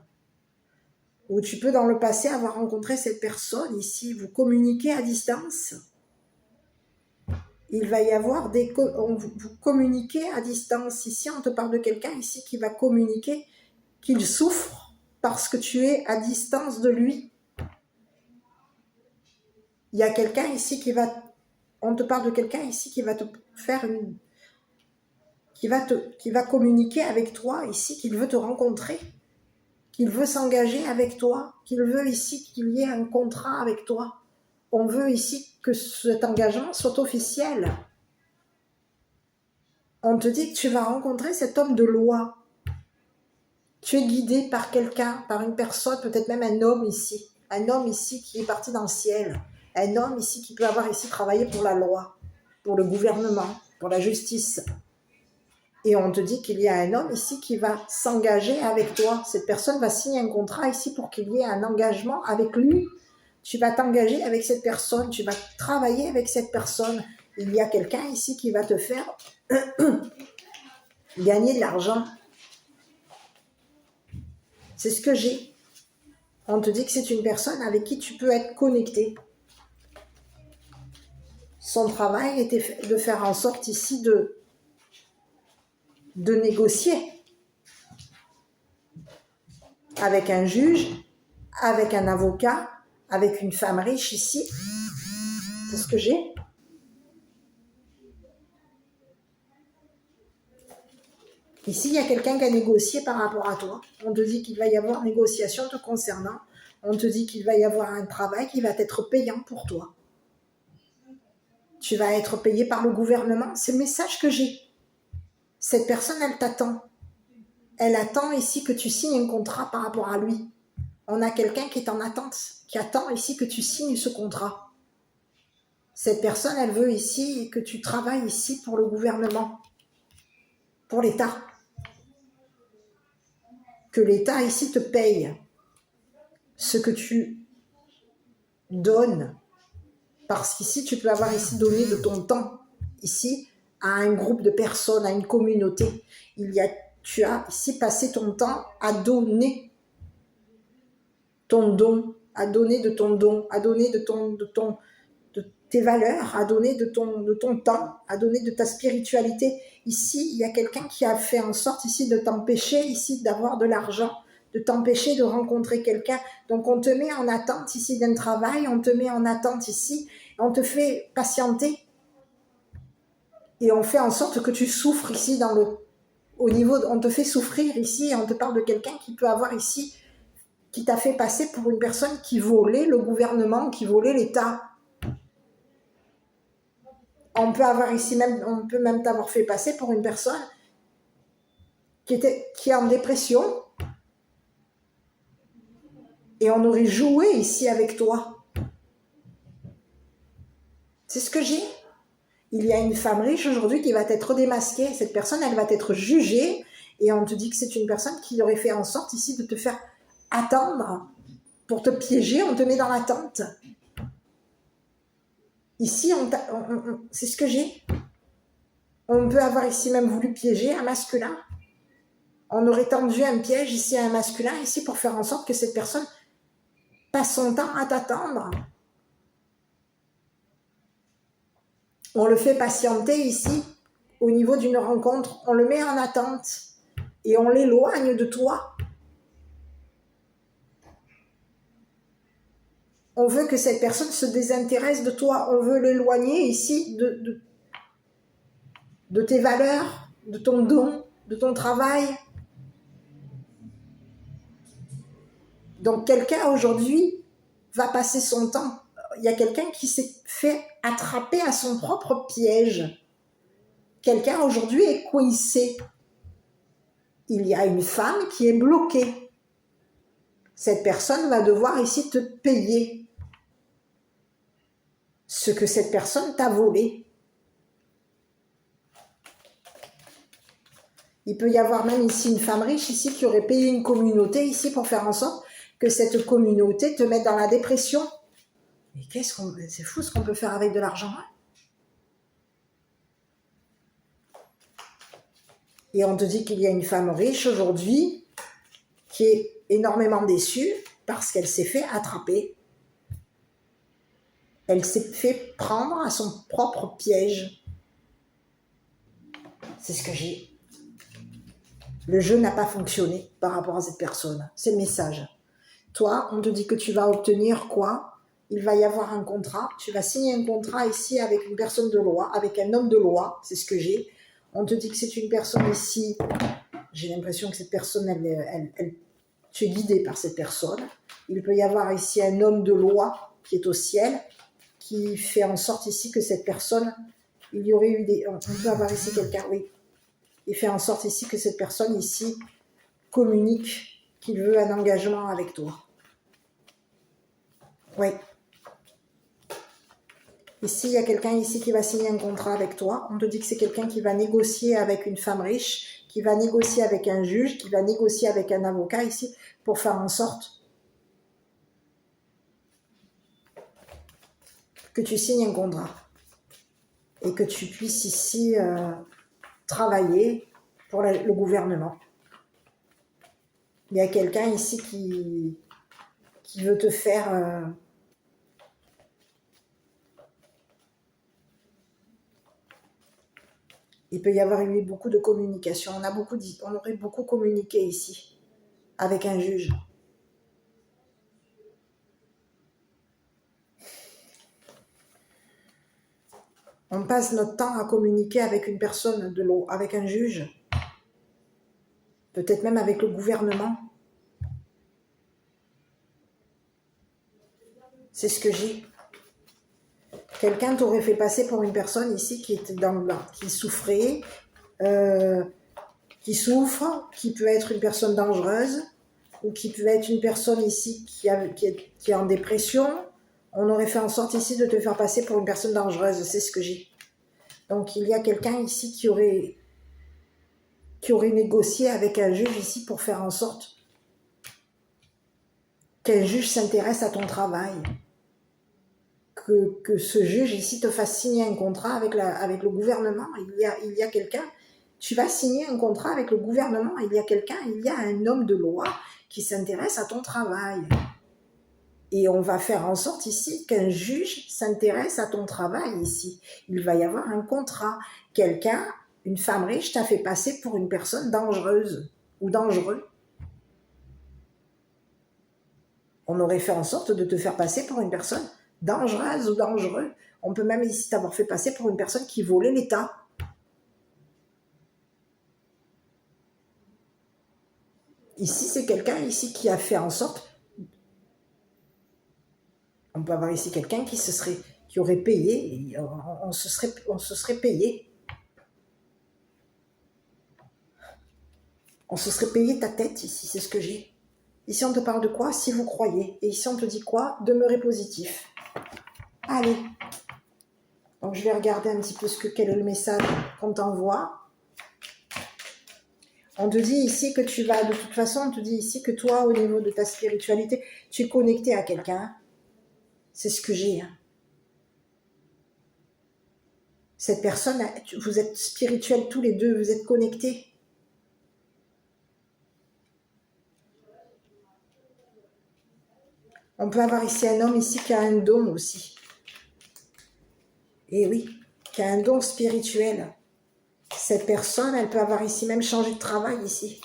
Ou tu peux dans le passé avoir rencontré cette personne ici, vous communiquez à distance. Il va y avoir vous communiquez à distance. Ici, on te parle de quelqu'un ici qui va communiquer qu'il souffre parce que tu es à distance de lui. Il y a quelqu'un ici on te parle de quelqu'un ici qui va te faire qui va communiquer avec toi ici, qu'il veut te rencontrer, qu'il veut s'engager avec toi, qu'il veut ici qu'il y ait un contrat avec toi. On veut ici que cet engagement soit officiel. On te dit que tu vas rencontrer cet homme de loi. Tu es guidé par quelqu'un, par une personne, peut-être même un homme ici. Un homme ici qui est parti dans le ciel. Un homme ici qui peut avoir ici travaillé pour la loi, pour le gouvernement, pour la justice. Et on te dit qu'il y a un homme ici qui va s'engager avec toi. Cette personne va signer un contrat ici pour qu'il y ait un engagement avec lui. Tu vas t'engager avec cette personne, tu vas travailler avec cette personne. Il y a quelqu'un ici qui va te faire gagner de l'argent. C'est ce que j'ai. On te dit que c'est une personne avec qui tu peux être connecté. Son travail était de faire en sorte ici de négocier avec un juge, avec un avocat, avec une femme riche ici. C'est ce que j'ai. Ici, il y a quelqu'un qui a négocié par rapport à toi. On te dit qu'il va y avoir négociation te concernant. On te dit qu'il va y avoir un travail qui va être payant pour toi. Tu vas être payé par le gouvernement. C'est le message que j'ai. Cette personne, elle t'attend. elle attend ici que tu signes un contrat par rapport à lui. On a quelqu'un qui est en attente, qui attend ici que tu signes ce contrat. Cette personne, elle veut ici que tu travailles ici pour le gouvernement, pour l'État. Que l'État ici te paye ce que tu donnes. Parce qu'ici, tu peux avoir ici donné de ton temps, ici, à un groupe de personnes, à une communauté. Tu as ici passé ton temps à donner ton don, à donner de ton don, à donner de tes valeurs, à donner de ton temps, à donner de ta spiritualité. Ici, il y a quelqu'un qui a fait en sorte ici de t'empêcher ici d'avoir de l'argent, de t'empêcher de rencontrer quelqu'un. Donc on te met en attente ici d'un travail, on te met en attente ici, on te fait patienter et on fait en sorte que tu souffres ici au niveau, on te fait souffrir ici et on te parle de quelqu'un qui peut avoir ici, qui t'a fait passer pour une personne qui volait le gouvernement, qui volait l'État. On peut même t'avoir fait passer pour une personne qui est en dépression et on aurait joué ici avec toi. C'est ce que j'ai. Il y a une femme riche aujourd'hui qui va être démasquée. Cette personne, elle va être jugée et on te dit que c'est une personne qui aurait fait en sorte ici de te faire attendre pour te piéger. On te met dans l'attente. Ici, c'est ce que j'ai. On peut avoir ici même voulu piéger un masculin. On aurait tendu un piège ici à un masculin ici pour faire en sorte que cette personne passe son temps à t'attendre. On le fait patienter ici au niveau d'une rencontre. On le met en attente et on l'éloigne de toi. On veut que cette personne se désintéresse de toi. On veut l'éloigner ici de tes valeurs, de ton don, de ton travail. Donc quelqu'un aujourd'hui va passer son temps. Il y a quelqu'un qui s'est fait attraper à son propre piège. Quelqu'un aujourd'hui est coincé. Il y a une femme qui est bloquée. Cette personne va devoir ici te payer ce que cette personne t'a volé. Il peut y avoir même ici une femme riche ici qui aurait payé une communauté ici pour faire en sorte que cette communauté te mette dans la dépression. Mais c'est fou ce qu'on peut faire avec de l'argent. Hein? Et on te dit qu'il y a une femme riche aujourd'hui qui est énormément déçue parce qu'elle s'est fait attraper. Elle s'est fait prendre à son propre piège. C'est ce que j'ai. Le jeu n'a pas fonctionné par rapport à cette personne. C'est le message. Toi, on te dit que tu vas obtenir quoi? Il va y avoir un contrat. Tu vas signer un contrat ici avec une personne de loi, avec un homme de loi. C'est ce que j'ai. On te dit que c'est une personne ici. J'ai l'impression que cette personne, tu es guidé par cette personne. Il peut y avoir ici un homme de loi qui est au ciel, qui fait en sorte ici que cette personne, il y aurait eu on peut avoir ici quelqu'un, oui. Il fait en sorte ici que cette personne ici communique qu'il veut un engagement avec toi. Oui. Ici, il y a quelqu'un ici qui va signer un contrat avec toi. On te dit que c'est quelqu'un qui va négocier avec une femme riche, qui va négocier avec un juge, qui va négocier avec un avocat ici pour faire en sorte que tu signes un contrat et que tu puisses ici travailler pour le gouvernement. Il y a quelqu'un ici qui veut te faire... il peut y avoir eu beaucoup de communication. On aurait beaucoup communiqué ici avec un juge. On passe notre temps à communiquer avec une personne de l'eau, avec un juge, peut-être même avec le gouvernement. C'est ce que j'ai. Quelqu'un t'aurait fait passer pour une personne ici qui était qui souffrait, qui souffre, qui peut être une personne dangereuse, ou qui peut être une personne ici qui est en dépression. On aurait fait en sorte ici de te faire passer pour une personne dangereuse, c'est ce que j'ai. Donc il y a quelqu'un ici qui aurait négocié avec un juge ici pour faire en sorte qu'un juge s'intéresse à ton travail. Que ce juge ici te fasse signer un contrat avec le gouvernement. Il y a quelqu'un, tu vas signer un contrat avec le gouvernement, il y a un homme de loi qui s'intéresse à ton travail. Et on va faire en sorte ici qu'un juge s'intéresse à ton travail ici. Il va y avoir un contrat. Quelqu'un, une femme riche, t'a fait passer pour une personne dangereuse ou dangereux. On aurait fait en sorte de te faire passer pour une personne dangereuse ou dangereux. On peut même ici t'avoir fait passer pour une personne qui volait l'État. Ici, c'est quelqu'un ici qui a fait en sorte. On peut avoir ici quelqu'un qui aurait payé, et on se serait payé. On se serait payé ta tête ici, c'est ce que j'ai. Ici, on te parle de quoi? Si vous croyez. Et ici, on te dit quoi? Demeurez positif. Allez. Donc, je vais regarder un petit peu quel est le message qu'on t'envoie. On te dit ici que tu vas, de toute façon, on te dit ici que toi, au niveau de ta spiritualité, tu es connecté à quelqu'un. C'est ce que j'ai. Cette personne, vous êtes spirituels tous les deux, vous êtes connectés. On peut avoir ici un homme ici qui a un don aussi. Et oui, qui a un don spirituel. Cette personne, elle peut avoir ici même changé de travail ici.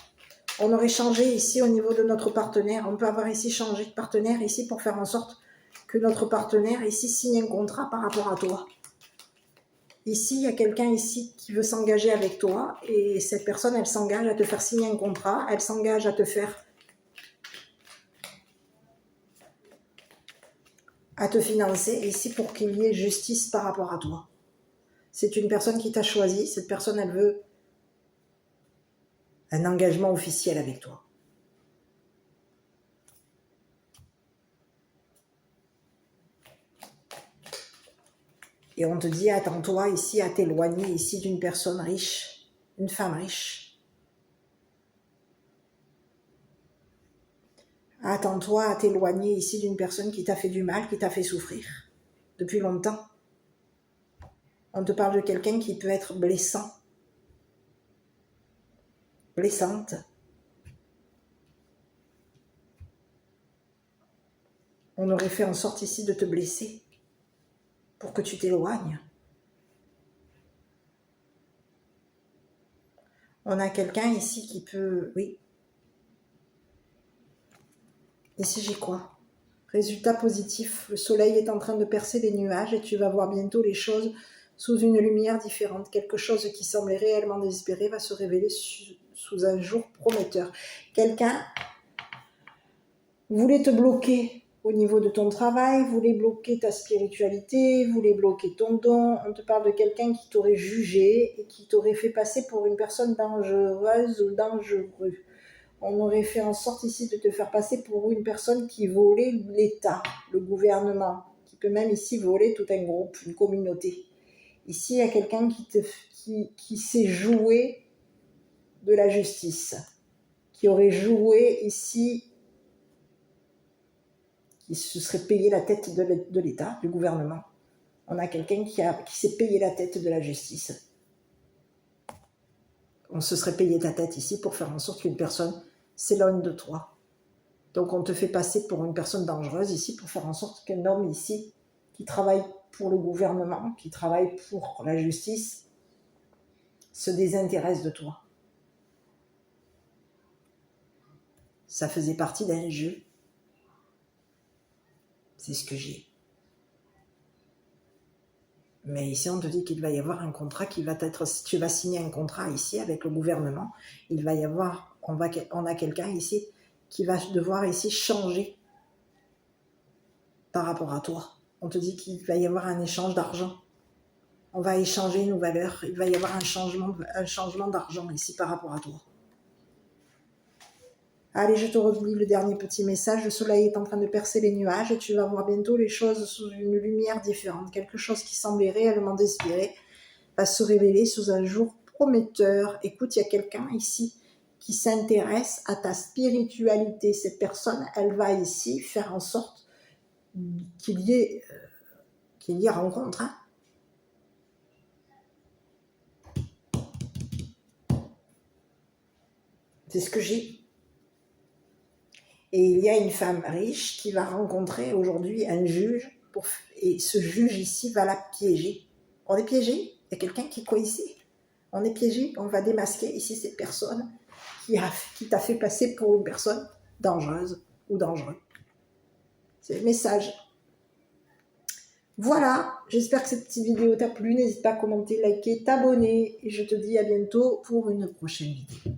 On aurait changé ici au niveau de notre partenaire. On peut avoir ici changé de partenaire ici pour faire en sorte que notre partenaire ici signe un contrat par rapport à toi. Ici, il y a quelqu'un ici qui veut s'engager avec toi et cette personne, elle s'engage à te faire signer un contrat. Elle s'engage à te financer ici pour qu'il y ait justice par rapport à toi. C'est une personne qui t'a choisi. Cette personne, elle veut un engagement officiel avec toi. Et on te dit, attends-toi ici à t'éloigner ici d'une personne riche, une femme riche. Attends-toi à t'éloigner ici d'une personne qui t'a fait du mal, qui t'a fait souffrir depuis longtemps. On te parle de quelqu'un qui peut être blessant, blessante. On aurait fait en sorte ici de te blesser pour que tu t'éloignes. On a quelqu'un ici qui peut... Oui. Ici, j'ai quoi? Résultat positif. Le soleil est en train de percer les nuages et tu vas voir bientôt les choses sous une lumière différente. Quelque chose qui semblait réellement désespéré va se révéler sous un jour prometteur. Quelqu'un voulait te bloquer au niveau de ton travail, voulait bloquer ta spiritualité, voulait bloquer ton don. On te parle de quelqu'un qui t'aurait jugé et qui t'aurait fait passer pour une personne dangereuse ou dangereux. On aurait fait en sorte ici de te faire passer pour une personne qui volait l'État, le gouvernement, qui peut même ici voler tout un groupe, une communauté. Ici, il y a quelqu'un qui s'est joué de la justice, qui aurait joué ici, qui se serait payé la tête de l'État, du gouvernement. On a quelqu'un qui s'est payé la tête de la justice. On se serait payé ta tête ici pour faire en sorte qu'une personne s'éloigne de toi. Donc on te fait passer pour une personne dangereuse ici pour faire en sorte qu'un homme ici qui travaille pour le gouvernement, qui travaille pour la justice, se désintéresse de toi. Ça faisait partie d'un jeu. C'est ce que j'ai. Mais ici, on te dit qu'il va y avoir un contrat qui va être... Si tu vas signer un contrat ici avec le gouvernement, il va y avoir... On a quelqu'un ici qui va devoir ici changer par rapport à toi. On te dit qu'il va y avoir un échange d'argent. On va échanger nos valeurs. Il va y avoir un changement d'argent ici par rapport à toi. Allez, je te relis le dernier petit message. Le soleil est en train de percer les nuages et tu vas voir bientôt les choses sous une lumière différente. Quelque chose qui semblait réellement désiré va se révéler sous un jour prometteur. Écoute, il y a quelqu'un ici qui s'intéresse à ta spiritualité. Cette personne, elle va ici faire en sorte qu'il y ait rencontre. Hein. C'est ce que j'ai. Et il y a une femme riche qui va rencontrer aujourd'hui un juge, et ce juge ici va la piéger. On est piégé? Il y a quelqu'un qui est quoi ici? On est piégé, on va démasquer ici cette personne qui t'a fait passer pour une personne dangereuse ou dangereux. C'est le message. Voilà, j'espère que cette petite vidéo t'a plu. N'hésite pas à commenter, liker, t'abonner. Et je te dis à bientôt pour une prochaine vidéo.